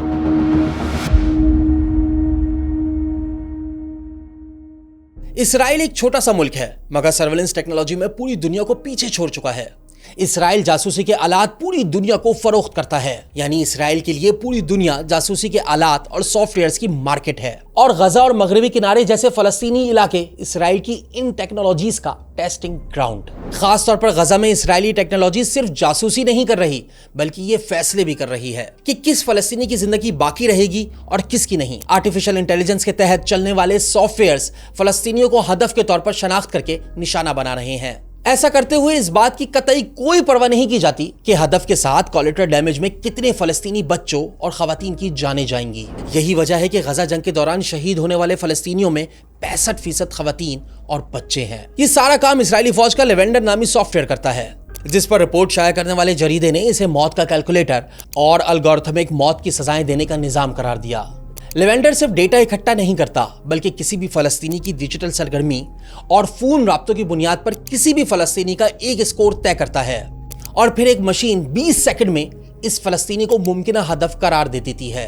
Speaker 1: इसराइल एक छोटा सा मुल्क है, मगर सर्वेलेंस टेक्नोलॉजी में पूरी दुनिया को पीछे छोड़ चुका है। इसराइल जासूसी के आलात पूरी दुनिया को फरोख्त करता है, यानी इसराइल के लिए पूरी दुनिया जासूसी के आलात और सॉफ्टवेयर्स की मार्केट है। और गजा और मगरबी किनारे जैसे फलस्तीनी इलाके इसराइल की इन टेक्नोलॉजीज का टेस्टिंग ग्राउंड। खास तौर पर गजा में इसराइली टेक्नोलॉजी सिर्फ जासूसी नहीं कर रही, बल्कि ये फैसले भी कर रही है कि किस फलस्तीनी की जिंदगी बाकी रहेगी और किसकी नहीं। आर्टिफिशियल इंटेलिजेंस के तहत चलने वाले सॉफ्टवेयर्स फलस्तीनियों को हदफ के तौर पर शनाख्त करके निशाना बना रहे हैं। ऐसा करते हुए इस बात की कतई कोई परवाह नहीं की जाती कि हदफ के साथ कोलेटरल डैमेज में कितने फलस्तीनी बच्चों और खवातीन की जानें जाएंगी। यही वजह है कि गजा जंग के दौरान शहीद होने वाले फलस्तीनियों में 65% खवातीन और बच्चे हैं। ये सारा काम इसराइली फौज का लेवेंडर नामी सॉफ्टवेयर करता है, जिस पर रिपोर्ट शाया करने वाले जरीदे ने इसे मौत का कैलकुलेटर और एल्गोरिथमिक मौत की सजाएं देने का निजाम करार दिया। लेवेंडर सिर्फ डेटा इकट्ठा नहीं करता, बल्कि किसी भी फलस्तीनी की डिजिटल सरगर्मी और फोन राब्तों की बुनियाद पर किसी भी फलस्तीनी का एक स्कोर तय करता है और फिर एक मशीन 20 सेकंड में इस फलस्तीनी को मुमकिन हदफ करार दे देती है,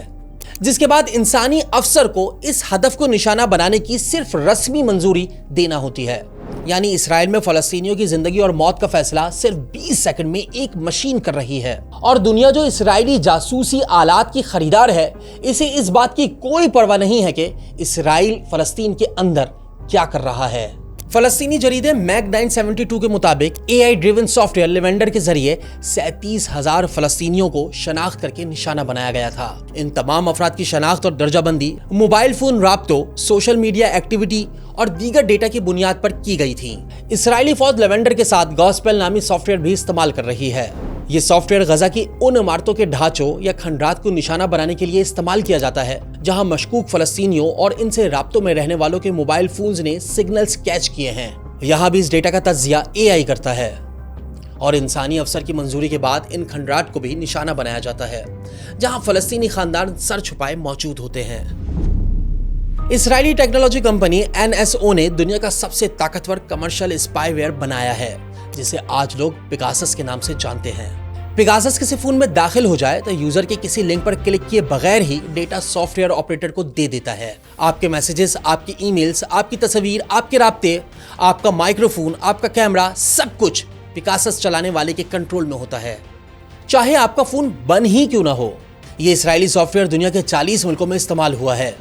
Speaker 1: जिसके बाद इंसानी अफसर को इस हदफ को निशाना बनाने की सिर्फ रस्मी मंजूरी देना होती है। यानी इसराइल में फलस्तीनियों की जिंदगी और मौत का फैसला सिर्फ 20 सेकंड में एक मशीन कर रही है और दुनिया जो इसराइली जासूसी आलात की खरीदार है, इसे इस बात की कोई परवाह नहीं है कि इसराइल फलस्तीन के अंदर क्या कर रहा है। फलस्तीनी जरीदे मैग 972 के मुताबिक AI ड्रिवन सॉफ्टवेयर लेवेंडर के जरिए 37,000 फलस्तीनियों को शनाख्त करके निशाना बनाया गया था। इन तमाम अफराद की शनाख्त और दर्जाबंदी मोबाइल फोन राब्तों, सोशल मीडिया एक्टिविटी और दीगर डेटा की बुनियाद पर की गई थी। इसराइली फौज लेवेंडर के साथ गॉस्पेल नामी सॉफ्टवेयर भी इस्तेमाल कर रही है। ये सॉफ्टवेयर गजा की उन इमारतों के ढांचों या खंडरात को निशाना बनाने के लिए इस्तेमाल किया जाता है जहां मशकूक फलस्तीनियों और इनसे राब्तों में रहने वालों के मोबाइल फोन्स ने सिग्नल्स कैच किए हैं। यहाँ भी इस डेटा का तज्जिया AI करता है और इंसानी अफसर की मंजूरी के बाद इन खंडरात को भी निशाना बनाया जाता है जहां फलस्तीनी खानदान सर छुपाए मौजूद होते हैं। इसराइली टेक्नोलॉजी कंपनी NSO ने दुनिया का सबसे ताकतवर कमर्शियल स्पाईवेयर बनाया है जिसे आज लोग पेगासस के नाम से जानते हैं। पेगासस किसी फोन में दाखिल हो जाए तो यूजर के किसी लिंक पर क्लिक किए बगैर ही डेटा सॉफ्टवेयर ऑपरेटर को दे देता है। आपके मैसेजेस, आपकी ईमेल्स, आपकी तस्वीर, आपके राब्ते, आपका माइक्रोफोन, आपका कैमरा, सब कुछ पेगासस चलाने वाले के कंट्रोल में होता है, चाहे आपका फोन बंद ही क्यों ना हो। ये इसराइली सॉफ्टवेयर दुनिया के 40 मुल्कों में इस्तेमाल हुआ है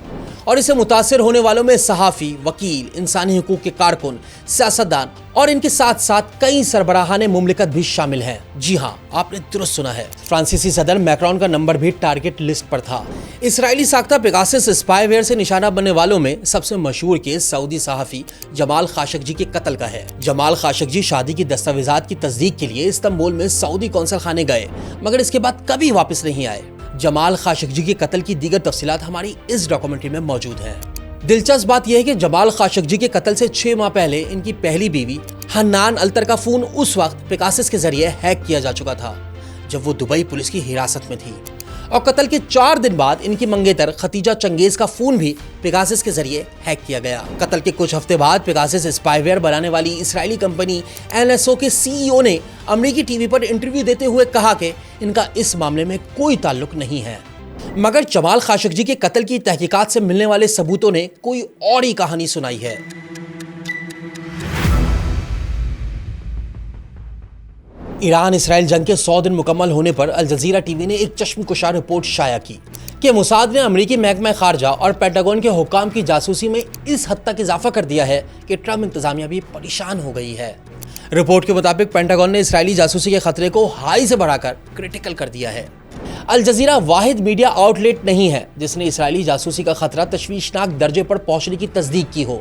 Speaker 1: और इसे मुतासिर होने वालों में सहाफ़ी, वकील, इंसानी हुकूक के कारकुन, सियासतदान और इनके साथ साथ कई सरबराहाने मुमलिकत भी शामिल हैं। जी हाँ, आपने दुरुस्त सुना है, फ्रांसीसी सदर मैक्रोन का नंबर भी टारगेट लिस्ट पर था। इसराइली साख्ता पेगासस स्पाईवेयर से निशाना बनने वालों में सबसे मशहूर केस सऊदी सहाफ़ी जमाल खाशोग्जी के कत्ल का है। जमाल खाशोग्जी शादी की दस्तावेजात की तस्दीक के लिए इस्तांबुल में सऊदी कौंसल खाने गए मगर इसके बाद कभी वापस नहीं आए। जमाल खाशोग्जी के कत्ल की दीगर तफसीलात हमारी इस डॉक्यूमेंट्री में मौजूद है। दिलचस्प बात यह है कि जमाल खाशोग्जी के कत्ल से 6 माह पहले इनकी पहली बीवी हन्नान अल्तर का फोन उस वक्त पेगासस के जरिए हैक किया जा चुका था जब वो दुबई पुलिस की हिरासत में थी और कत्ल के 4 दिन बाद इनकी मंगेतर खतीजा चंगेज का फोन भी पेगासस के जरिए हैक किया गया। कत्ल के कुछ हफ्ते बाद पेगासस स्पाईवेयर बनाने वाली इसराइली कंपनी NSO के CEO ने अमेरिकी टीवी पर इंटरव्यू देते हुए कहा कि इनका इस मामले में कोई ताल्लुक नहीं है। मगर जमाल खाशोग्जी के कत्ल की तहकीकात से मिलने वाले सबूतों ने कोई और ही कहानी सुनाई है। ईरान इसराइल जंग के 100 दिन मुकम्मल होने पर अल जजीरा टीवी ने एक चश्मकुशा रिपोर्ट शाया की कि मोसाद ने अमेरिकी महकमा खारजा और पेंटागन के हुक्काम की जासूसी में इस हद तक इजाफा कर दिया है कि ट्रंप इंतजामिया भी परेशान हो गई है। रिपोर्ट के मुताबिक पेंटागन ने इसराइली जासूसी के खतरे को हाई से बढ़ाकर क्रिटिकल कर दिया है। अल जजीरा वाहिद मीडिया आउटलेट नहीं है जिसने इसराइली जासूसी का खतरा तशवीशनाक दर्जे पर पहुंचने की तस्दीक की हो।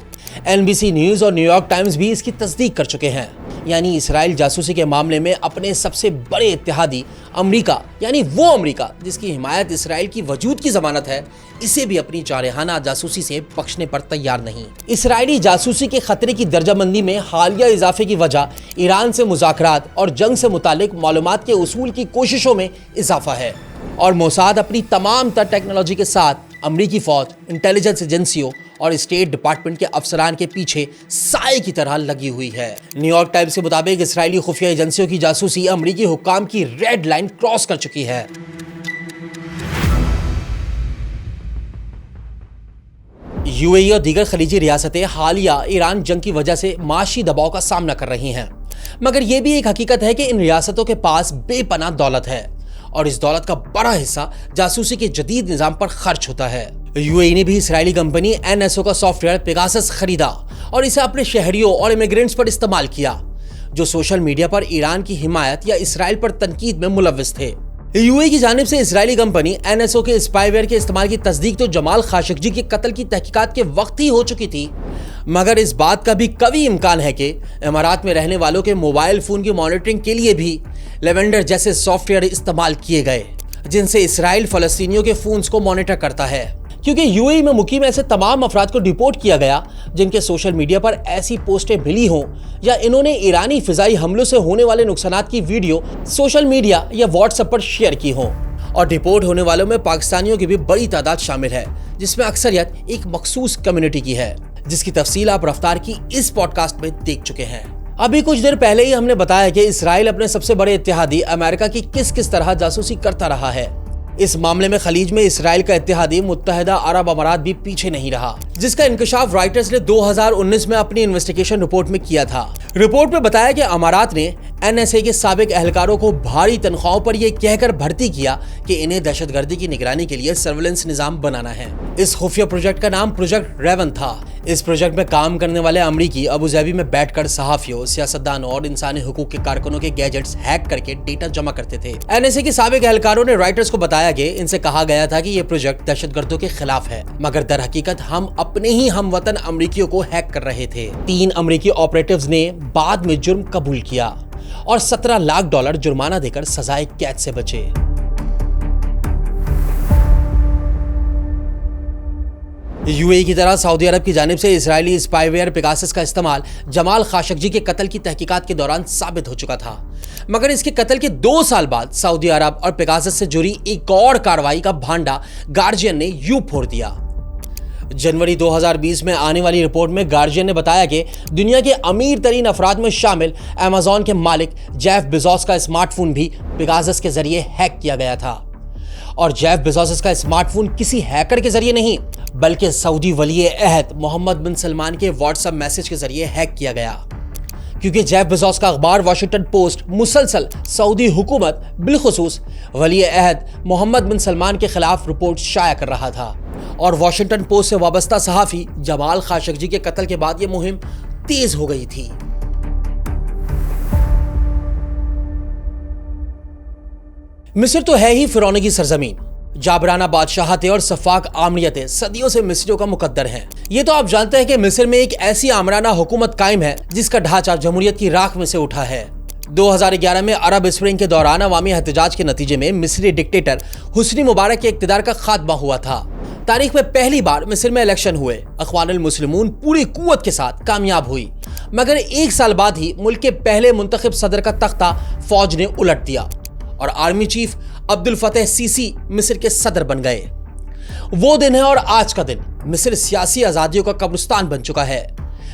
Speaker 1: NBC न्यूज़ और न्यूयॉर्क टाइम्स भी इसकी तस्दीक कर चुके हैं। यानी इसराइल जासूसी के मामले में अपने सबसे बड़े इत्तेहादी अमेरिका, यानी वो अमेरिका जिसकी हिमायत इसराइल की वजूद की जमानत है, इसे भी अपनी जारहाना जासूसी से बख्शने पर तैयार नहीं। इसराइली जासूसी के खतरे की दर्जाबंदी में हालिया इजाफे की वजह ईरान से मुज़ाकरात और जंग से मुतालिक मालूमात के उसूल की कोशिशों में इजाफा है और मोसाद अपनी तमाम तर टेक्नोलॉजी के साथ अमेरिकी फौज, इंटेलिजेंस एजेंसियों और स्टेट डिपार्टमेंट के अफसरान के पीछे साए की तरह लगी हुई है। न्यूयॉर्क टाइम्स के मुताबिक इसराइली खुफिया एजेंसियों की जासूसी अमेरिकी हुक्काम की रेड लाइन क्रॉस कर चुकी है। UAE और दीगर खलीजी रियासतें हालिया ईरान जंग की वजह से माशी दबाव का सामना कर रही हैं, मगर यह भी एक हकीकत है कि इन रियासतों के पास बेपनाह दौलत है और इस दौलत का बड़ा हिस्सा जासूसी के जदीद निजाम पर खर्च होता है। UAE ने भी इसराइली कंपनी NSO का सॉफ्टवेयर पेगासस खरीदा और इसे अपने शहरियों और इमिग्रेंट्स पर इस्तेमाल किया जो सोशल मीडिया पर ईरान की हिमायत या इसराइल पर तनकीद में मुलव्विस थे। UAE की जानिब से इसराइली कंपनी NSO के स्पाईवेयर के इस्तेमाल की तस्दीक तो जमाल खाशोग्जी के कत्ल की तहकीकात के वक्त ही हो चुकी थी, मगर इस बात का भी कभी इम्कान है कि इमारात में रहने वालों के मोबाइल फोन की मॉनिटरिंग के लिए भी लेवेंडर जैसे सॉफ्टवेयर इस्तेमाल किए गए जिनसे इसराइल फलस्तीनियों के फोन्स को मॉनिटर करता है, क्योंकि UAE में मुकीम ऐसे तमाम अफराद को डिपोर्ट किया गया जिनके सोशल मीडिया पर ऐसी पोस्टें मिली हों या इन्होंने ईरानी फिजाई हमलों से होने वाले नुकसानात की वीडियो सोशल मीडिया या व्हाट्सएप पर शेयर की हों। और डिपोर्ट होने वालों में पाकिस्तानियों की भी बड़ी तादाद शामिल है जिसमें अक्सरियत एक मखसूस कम्युनिटी की है, जिसकी तफसील आप रफ्तार की इस पॉडकास्ट में देख चुके हैं। अभी कुछ देर पहले ही हमने बताया कि इसराइल अपने सबसे बड़े इत्तेहादी अमेरिका की किस किस तरह जासूसी करता रहा है। इस मामले में खलीज में इसराइल का इत्तेहादी मुत्तहिदा अरब अमारात भी पीछे नहीं रहा, जिसका इंकशाफ राइटर्स ने 2019 में अपनी इन्वेस्टिगेशन रिपोर्ट में किया था। रिपोर्ट में बताया कि अमारात ने NSA के साबिक एहलकारों को भारी तनख्वाहों पर यह कहकर भर्ती किया कि इन्हें दहशतगर्दी की निगरानी के लिए सर्विलेंस निजाम बनाना है। इस खुफिया प्रोजेक्ट का नाम प्रोजेक्ट रेवन था। इस प्रोजेक्ट में काम करने वाले अमरीकी अबू धाबी में बैठकर सहाफियों, सियासतदानों और इंसानी हुकूक के कारकुनों के गैजेट्स हैक करके डेटा जमा करते थे। NSA के साबिक एहलकारों ने राइटर्स को बताया कि इनसे कहा गया था कि यह प्रोजेक्ट दहशतगर्दों के खिलाफ है, मगर दर हकीकत हम अपने ही हमवतन अमरीकियों को हैक कर रहे थे। 3 अमरीकी ऑपरेटिव्स ने बाद में जुर्म कबूल किया और $17 लाख जुर्माना देकर सजाए कैद से बचे। यूएई की तरह सऊदी अरब की जानिब से इजरायली स्पाईवेयर पेगासस का इस्तेमाल जमाल खाशोग्जी के कत्ल की तहकीकात के दौरान साबित हो चुका था, मगर इसके कत्ल के 2 साल बाद सऊदी अरब और पेगासस से जुड़ी एक और कार्रवाई का भांडा गार्जियन ने यूं फोड़ दिया। जनवरी 2020 में आने वाली रिपोर्ट में गार्जियन ने बताया कि दुनिया के अमीर तरीन अफराद में शामिल अमेज़न के मालिक जेफ बेजोस का स्मार्टफोन भी पेगासस के जरिए हैक किया गया था। और जेफ बेजोस का स्मार्टफोन किसी हैकर के जरिए नहीं, बल्कि सऊदी वली अहद मोहम्मद बिन सलमान के व्हाट्सएप मैसेज के जरिए हैक किया गया, क्योंकि जेफ बेजोस का अखबार वॉशिंगटन पोस्ट मुसलसल सऊदी हुकूमत बिलखुसूस वली अहद मोहम्मद बिन सलमान के खिलाफ रिपोर्ट शाया कर रहा था। और वॉशिंगटन पोस्ट से वाबस्ता सहाफी जमाल खाशोग्जी के कत्ल के बाद यह मुहिम तेज हो गई थी। मिस्र तो है ही फिरौनों की सरजमीन। जाबराना बादशाहतें और सफाक आमरियतें सदियों से मिस्रियों का मुकद्दर हैं। ये तो आप जानते हैं कि मिस्र में एक ऐसी आमराना हुकूमत कायम है जिसका ढांचा जमहूरियत की राख में से उठा है। 2011 में अरब स्प्रिंग के दौरान अवामी एहतजाज के नतीजे में मिस्री डिक्टेटर हुस्नी मुबारक के इक्तिदार का खात्मा हुआ था। तारीख में पहली बार मिस्र में इलेक्शन हुए। अख्वानुल मुस्लिमून पूरी कुव्वत के साथ कामयाब हुई, मगर 1 साल बाद ही मुल्क के पहले मुंतखब सदर का तख्ता फौज ने उलट दिया और आर्मी चीफ अब्दुल फतेह सीसी मिस्र के सदर बन गए। वो दिन है और आज का दिन मिस्र सियासी आजादियों का कब्रिस्तान बन चुका है।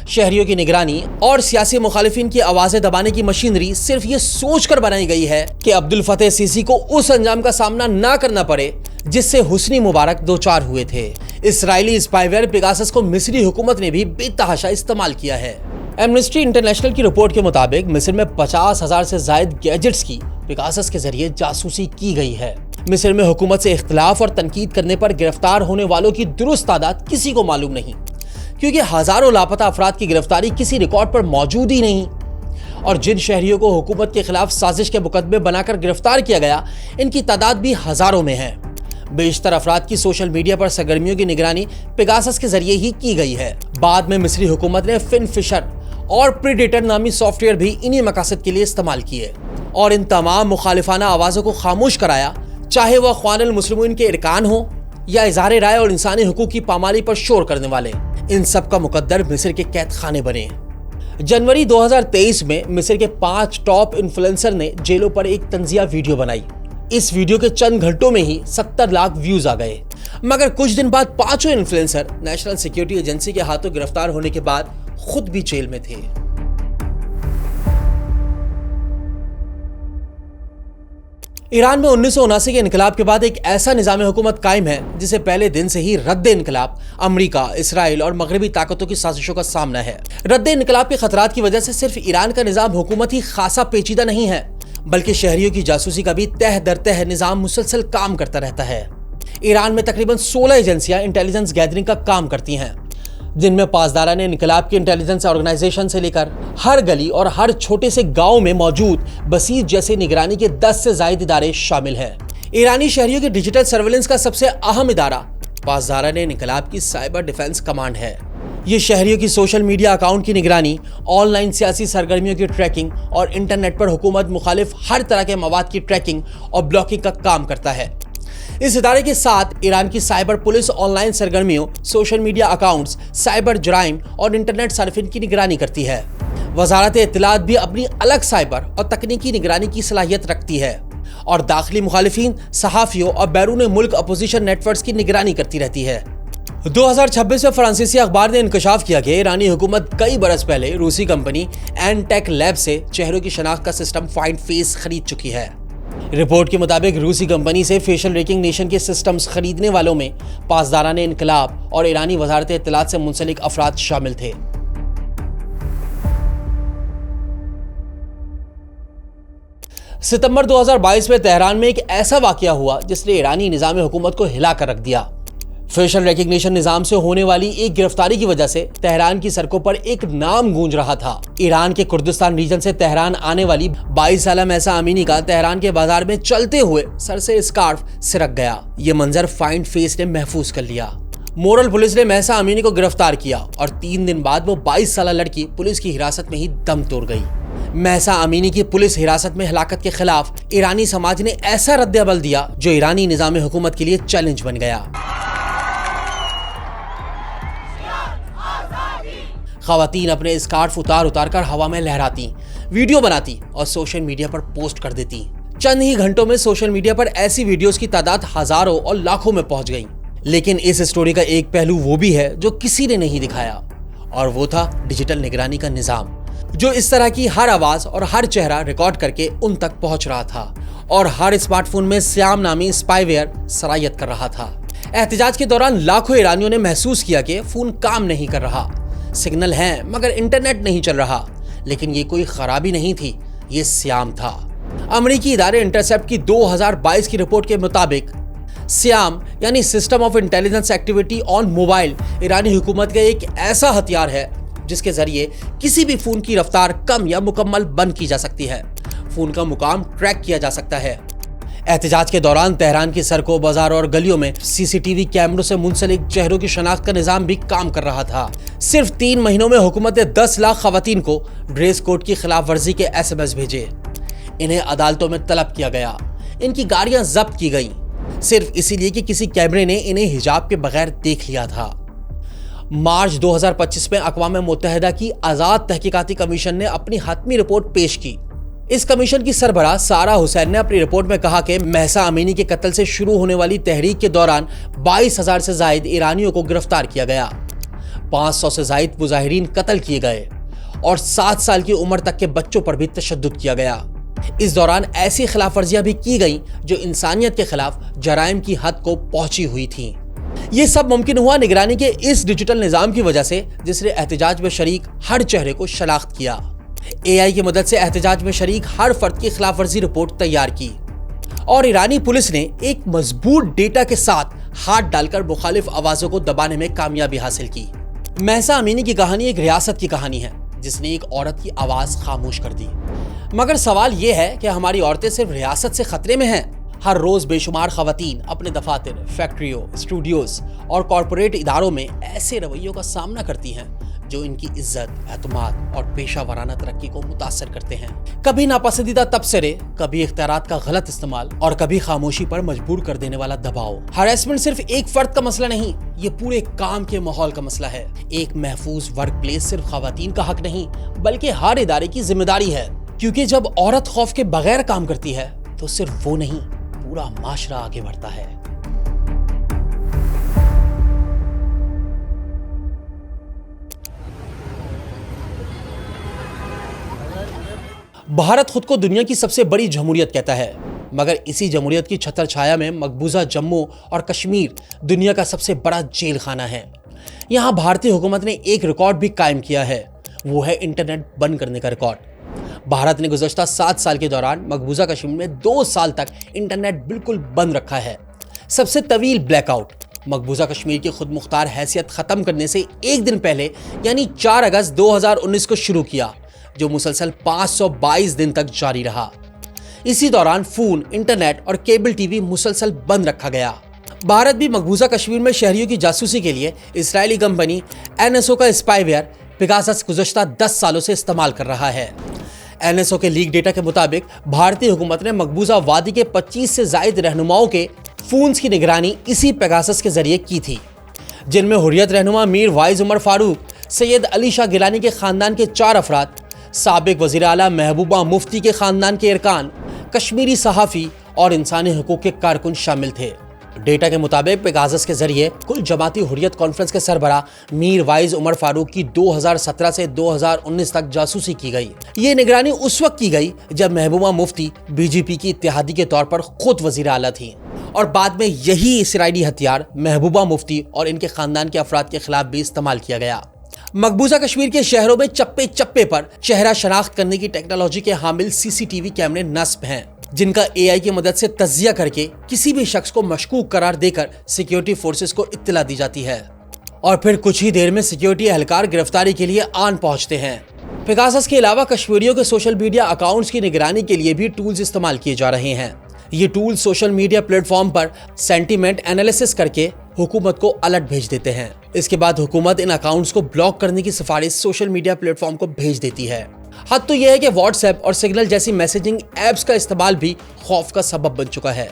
Speaker 1: शहरियों की निगरानी और सियासी मुखालिफिन की आवाजें दबाने की मशीनरी सिर्फ ये सोचकर बनाई गई है कि अब्दुल फतेह सीसी को उस अंजाम का सामना ना करना पड़े जिससे हुस्नी मुबारक 2-4 हुए थे। इस्राएली स्पाईवेयर पेगासस को मिस्री हुकूमत ने भी बेतहाशा इस्तेमाल किया है। एमनेस्टी इंटरनेशनल की रिपोर्ट के मुताबिक मिस्र में 50,000 से ज्यादा गैजेट्स की पेगासस के जरिए जासूसी की गई है। मिस्र में हुकूमत से इख्तिलाफ और तनकीद करने पर गिरफ्तार होने वालों की दुरुस्त तादाद किसी को मालूम नहीं, क्योंकि हजारों लापता अफराद की गिरफ्तारी किसी रिकॉर्ड पर मौजूद ही नहीं। और जिन शहरियों को हुकूमत के खिलाफ साजिश के मुकदमे बनाकर गिरफ्तार किया गया, इनकी तादाद भी हजारों में है। बेशतर अफराद की सोशल मीडिया पर सरगर्मियों की निगरानी पेगासस के जरिए ही की गई है। बाद में मिस्री हुकूमत ने फिनफिशर और प्रीडेटर नामी सॉफ्टवेयर भी इन्हीं मकासद के लिए इस्तेमाल किए और इन तमाम मुखालिफाना आवाज़ों को खामोश कराया, चाहे वह अख्वानुल मुस्लिमीन के इरकान हो या इज़हार राय और इंसानी हुकूक की पामाली पर शोर करने वाले। इन सब का मुकद्दर मिस्र के कैद खाने बने। जनवरी 2023 में मिस्र के 5 टॉप इन्फ्लुएंसर ने जेलों पर एक तंजिया वीडियो बनाई। इस वीडियो के चंद घंटों में ही 70 लाख व्यूज आ गए, मगर कुछ दिन बाद 5 इन्फ्लुएंसर नेशनल सिक्योरिटी एजेंसी के हाथों गिरफ्तार होने के बाद खुद भी जेल में थे। ईरान में 1979 के इनकलाब के बाद एक ऐसा निज़ाम हुकूमत कायम है जिसे पहले दिन से ही रद्द इनकलाब, अमरीका, इसराइल और मगरबी ताकतों की साजिशों का सामना है। रद्द इनकलाब के खतरात की वजह से सिर्फ ईरान का निज़ाम हुकूमत ही खासा पेचीदा नहीं है, बल्कि शहरियों की जासूसी का भी तह दर तह निज़ाम मुसलसल काम करता रहता है। ईरान में तकरीबन 16 एजेंसियां इंटेलिजेंस गैदरिंग का काम करती हैं, जिनमें पासदाराने इनकलाब की इंटेलिजेंस ऑर्गेनाइजेशन से लेकर हर गली और हर छोटे से गांव में मौजूद बसीज जैसे निगरानी के 10 से ज्यादा इदारे शामिल हैं। ईरानी शहरियों के डिजिटल सर्वेलेंस का सबसे अहम इदारा पासदाराने इनकलाब की साइबर डिफेंस कमांड है। ये शहरियों की सोशल मीडिया अकाउंट की निगरानी, ऑनलाइन सियासी सरगर्मियों की ट्रैकिंग और इंटरनेट पर हुकूमत मुखालिफ हर तरह के मवाद की ट्रैकिंग और ब्लॉकिंग का काम करता है। इस इदारे के साथ ईरान की साइबर पुलिस ऑनलाइन सरगर्मियों, सोशल मीडिया अकाउंट्स, साइबर जराइम और इंटरनेट सर्फिंग की निगरानी करती है। वजारत इत्तलात भी अपनी अलग साइबर और तकनीकी निगरानी की सलाहियत रखती है और दाखिली मुखालिफिन, सहाफियों और बैरून मुल्क अपोजिशन नेटवर्क्स की निगरानी करती रहती है। 2026 में फ्रांसीसी अखबार ने इंकशाफ किया कि ईरानी हुकूमत कई बरस पहले रूसी कंपनी एनटेक लैब से चेहरों की शनाख्त का सिस्टम फाइंड फेस खरीद चुकी है। रिपोर्ट के मुताबिक रूसी कंपनी से फेशियल रिकग्निशन के सिस्टम्स खरीदने वालों में पासदाराने इनकलाब और ईरानी वजारत इत्तलात से मुंसलिक अफराद शामिल थे। सितंबर 2022 में तेहरान में एक ऐसा वाकया हुआ जिसने ईरानी निज़ाम हुकूमत को हिला कर रख दिया। फेशियल रिकग्निशन निज़ाम से होने वाली एक गिरफ्तारी की वजह से तेहरान की सड़कों पर एक नाम गूंज रहा था। ईरान के कुर्दिस्तान रीजन से तेहरान आने वाली 22 साला महसा अमीनी का तेहरान के बाजार में चलते हुए सर से स्कार्फ सिरक गया। ये मंजर फाइंड फेस ने महफूज कर लिया। मोरल पुलिस ने महसा अमीनी को गिरफ्तार किया और 3 दिन बाद वो 22 साला लड़की पुलिस की हिरासत में ही दम तोड़ गई। महसा अमीनी की पुलिस हिरासत में हलाकत के खिलाफ ईरानी समाज ने ऐसा रद्द-ए-अमल दिया जो ईरानी निज़ाम हुकूमत के लिए चैलेंज बन गया। खवातीन अपने स्कार्फ उतार कर हवा में लहराती, वीडियो बनाती और सोशल मीडिया पर पोस्ट कर देती। चंद ही घंटों में सोशल मीडिया पर ऐसी वीडियोस की तादाद हजारों और लाखों में पहुंच गई। लेकिन इस स्टोरी का एक पहलू वो भी है जो किसी ने नहीं दिखाया, और वो था डिजिटल निगरानी का निजाम, जो इस तरह की हर आवाज और हर चेहरा रिकॉर्ड करके उन तक पहुंच रहा था और हर स्मार्टफोन में श्याम नामी स्पाईवेयर सरायत कर रहा था। एहतजाज के दौरान लाखों ईरानियों ने महसूस किया कि फोन काम नहीं कर रहा, सिग्नल है मगर इंटरनेट नहीं चल रहा। लेकिन ये कोई खराबी नहीं थी, ये श्याम था। अमेरिकी इदारे इंटरसेप्ट की 2022 की रिपोर्ट के मुताबिक श्याम यानी system of intelligence activity on mobile ईरानी हुकूमत का एक ऐसा हथियार है जिसके जरिए किसी भी फोन की रफ्तार कम या मुकम्मल बंद की जा सकती है। फोन का मुकाम ट्रैक किया जा सकता है। एहतजाज के दौरान तेहरान की सड़कों, बाजार और गलियों में सीसीटीवी कैमरों से मुंसलिक चेहरों की शनाख्त का निजाम भी काम कर रहा था। सिर्फ 3 महीनों में हुकूमत ने 10 लाख खवातीन को ड्रेस कोड की खिलाफ वर्जी के SMS भेजे। इन्हें अदालतों में तलब किया गया। इनकी गाड़ियां जब्त की गईं, सिर्फ इसीलिए कि किसी कैमरे ने इन्हें हिजाब के बगैर देख लिया था। मार्च 2025 में अक़वाम मुत्तहिदा की आज़ाद तहकीकाती कमीशन ने अपनी हतमी रिपोर्ट पेश की। इस कमीशन की सरबराह सारा हुसैन ने अपनी रिपोर्ट में कहा कि महसा अमीनी के कत्ल से शुरू होने वाली तहरीक के दौरान 22,000 से जायद ईरानियों को गिरफ्तार किया गया, 500 से जायद मुजाहिरीन कत्ल किए गए और 7 साल की उम्र तक के बच्चों पर भी तशद्दुद किया गया। इस दौरान ऐसी खिलाफ वर्जियां भी की गईं जो इंसानियत के खिलाफ जराइम की हद को पहुंची हुई थीं। ये सब मुमकिन हुआ निगरानी के इस डिजिटल निजाम की वजह से जिसने एहतजाज में शरीक हर चेहरे को शनाख्त किया। AI की मदद से एहतजाज में शरीक हर फर्द की खिलाफ वर्जी रिपोर्ट तैयार की और ईरानी पुलिस ने एक मजबूत डेटा के साथ हाथ डालकर मुखालिफ आवाजों को दबाने में कामयाबी हासिल की। महसा अमीनी की कहानी एक रियासत की कहानी है जिसने एक औरत की आवाज खामोश कर दी। मगर सवाल यह है कि हमारी औरतें सिर्फ रियासत से खतरे में हैं। हर रोज बेशुमार खवातीन अपने दफातर, फैक्ट्रियों, स्टूडियोज और कॉरपोरेट इदारों में ऐसे रवैयों का सामना करती हैं जो इनकी इज्जत, एतमाद और पेशा वराना तरक्की को मुतासर करते हैं। कभी नापसंदीदा तबसरे, कभी इख्तियारात का गलत इस्तेमाल और कभी खामोशी पर मजबूर कर देने वाला दबाव। हरासमेंट सिर्फ एक फर्द का मसला नहीं, ये पूरे काम के माहौल का मसला है। एक महफूज वर्क प्लेस सिर्फ खवातीन का हक नहीं बल्कि हर इदारे की जिम्मेदारी है, क्योंकि जब औरत खौफ के बगैर काम करती है तो सिर्फ वो नहीं, पूरा माशरा आगे बढ़ता है। भारत खुद को दुनिया की सबसे बड़ी जमहूरियत कहता है, मगर इसी जमहूरियत की छत्र छाया में मकबूजा जम्मू और कश्मीर दुनिया का सबसे बड़ा जेल खाना है। यहाँ भारतीय हुकूमत ने एक रिकॉर्ड भी कायम किया है, वो है इंटरनेट बंद करने का रिकॉर्ड। भारत ने गुज़श्ता 7 साल के दौरान मकबूजा कश्मीर में 2 साल तक इंटरनेट बिल्कुल बंद रखा है। सबसे तवील ब्लैकआउट मकबूजा कश्मीर की खुद मुख्तार हैसियत ख़त्म करने से एक दिन पहले यानी 4 अगस्त 2019 को शुरू किया, जो मुसलसल 522 दिन तक जारी रहा। इसी दौरान फोन, इंटरनेट और केबल टीवी मुसलसल बंद रखा गया। भारत भी मकबूजा कश्मीर में शहरियों की जासूसी के लिए इजरायली कंपनी NSO का स्पाईवेयर पेगासस गुज़श्ता 10 सालों से इस्तेमाल कर रहा है। NSO के लीक डेटा के मुताबिक भारतीय हुकूमत ने मकबूजा वादी के 25 से जायद रहनुमाओं के फोन्स की निगरानी इसी पेगासस के जरिए की थी, जिनमें हुर्रियत रहनुमा मीर वाइज उमर फारूक, सैयद अली शाह गिलानी के खानदान के 4 अफराद, साबिक वज़ीर आला महबूबा मुफ्ती के खानदान के अरकान, कश्मीरी सहाफ़ी और इंसानी हुकूक के कारकुन शामिल थे। डेटा के मुताबिक पेगासस के जरिए कुल जमाती हुर्रियत कॉन्फ्रेंस के सरबराह मीर वाइज उमर फारूक की 2017 से 2019 तक जासूसी की गई। ये निगरानी उस वक्त की गई जब महबूबा मुफ्ती BJP की इत्तेहादी के तौर पर खुद वज़ीर आला थी और बाद में यही इसराइली हथियार महबूबा मुफ्ती और इनके खानदान के अफराद के खिलाफ भी इस्तेमाल किया गया। मकबूजा कश्मीर के शहरों में चप्पे चप्पे पर चेहरा शनाख्त करने की टेक्नोलॉजी के हामिल सीसीटीवी कैमरे नस्ब हैं, जिनका एआई की मदद से तज्जिया करके किसी भी शख्स को मशकूक करार देकर सिक्योरिटी फोर्सेस को इत्तला दी जाती है और फिर कुछ ही देर में सिक्योरिटी एहलकार गिरफ्तारी के लिए आन पहुंचते हैं। पेगासस के अलावा कश्मीरियों के सोशल मीडिया अकाउंट्स की निगरानी के लिए भी टूल्स इस्तेमाल किए जा रहे हैं। ये टूल सोशल मीडिया प्लेटफॉर्म पर सेंटीमेंट एनालिसिस करके हुकूमत को अलर्ट भेज देते हैं। इसके बाद हुकूमत इन अकाउंट्स को ब्लॉक करने की सिफारिश सोशल मीडिया प्लेटफॉर्म को भेज देती है। हद तो यह है कि व्हाट्सएप और सिग्नल जैसी मैसेजिंग ऐप्स का इस्तेमाल भी खौफ का सबब बन चुका है।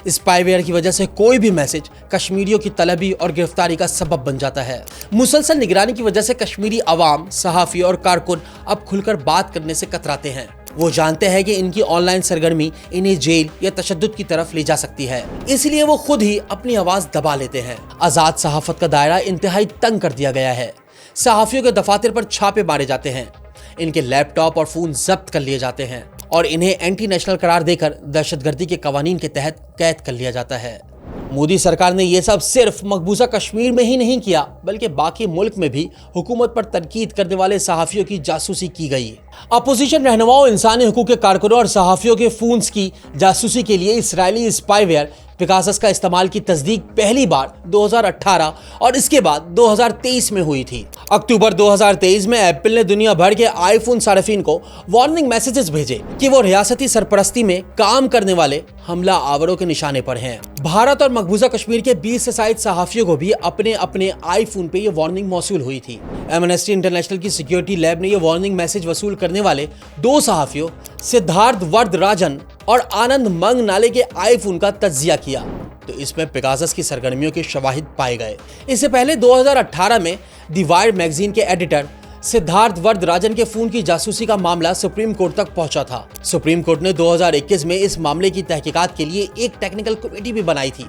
Speaker 1: स्पाईवेयर की वजह से कोई भी मैसेज कश्मीरियों की तलबी और गिरफ्तारी का सबब बन जाता है। मुसलसल निगरानी की वजह से कश्मीरी अवाम, सहाफी और कारकुन अब खुलकर बात करने से कतराते हैं। वो जानते हैं कि इनकी ऑनलाइन सरगर्मी इन्हें जेल या तशद्दुद की तरफ ले जा सकती है, इसलिए वो खुद ही अपनी आवाज दबा लेते हैं। आजाद सहाफत का दायरा इंतहाई तंग कर दिया गया है। सहाफियों के दफातर पर छापे मारे जाते हैं, इनके लैपटॉप और फोन जब्त कर लिए जाते हैं और इन्हें एंटी नेशनल करार देकर दहशतगर्दी के कवानीन के तहत कैद कर लिया जाता है। मोदी सरकार ने यह सब सिर्फ मकबूजा कश्मीर में ही नहीं किया, बल्कि बाकी मुल्क में भी हुकूमत पर तनकीद करने वाले सहाफियों की जासूसी की गई। अपोजिशन रहनुमाओं, इंसानी हकूक के कारकुनों और सहाफियों के फोन्स की जासूसी के लिए इसराइली स्पाईवेयर पेगासस का इस्तेमाल की तस्दीक पहली बार 2018 और इसके बाद 2023 में हुई थी। अक्टूबर 2023 में एप्पल ने दुनिया भर के आईफोन सार्फिन को वार्निंग मैसेजेस भेजे कि वो रियासती सरपरस्ती में काम करने वाले हमला आवरों के निशाने पर हैं। भारत और मकबूजा कश्मीर के 20 से ज्यादा सहाफियों को भी अपने अपने आईफोन पे ये वार्निंग मौसूल हुई थी। एमनेस्टी इंटरनेशनल की सिक्योरिटी लैब ने ये वार्निंग मैसेज वसूल करने वाले 2 सहाफियों सिद्धार्थ वर्दराजन और आनंद मंगनाले के आईफोन का तज्जिया किया, तो इसमें पेगासस की सरगर्मियों के शवाहिद पाए गए। इससे पहले 2018 में दी वायर मैगजीन के एडिटर सिद्धार्थ वर्दराजन के फोन की जासूसी का मामला सुप्रीम कोर्ट तक पहुंचा था। सुप्रीम कोर्ट ने 2021 में इस मामले की तहकीकात के लिए एक टेक्निकल कमेटी भी बनाई थी,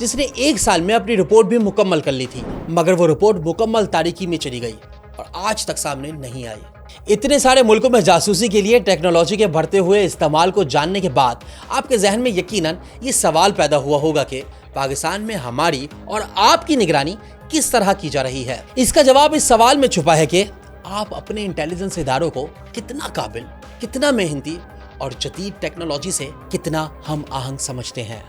Speaker 1: जिसने 1 साल में अपनी रिपोर्ट भी मुकम्मल कर ली थी, मगर वो रिपोर्ट मुकम्मल तारीकी में चली गई और आज तक सामने नहीं आई। इतने सारे मुल्कों में जासूसी के लिए टेक्नोलॉजी के बढ़ते हुए इस्तेमाल को जानने के बाद आपके जहन में यकीनन ये सवाल पैदा हुआ होगा कि पाकिस्तान में हमारी और आपकी निगरानी किस तरह की जा रही है। इसका जवाब इस सवाल में छुपा है कि आप अपने इंटेलिजेंस इदारों को कितना काबिल, कितना मेहनती और जदीद टेक्नोलॉजी से कितना हम आहंग समझते हैं।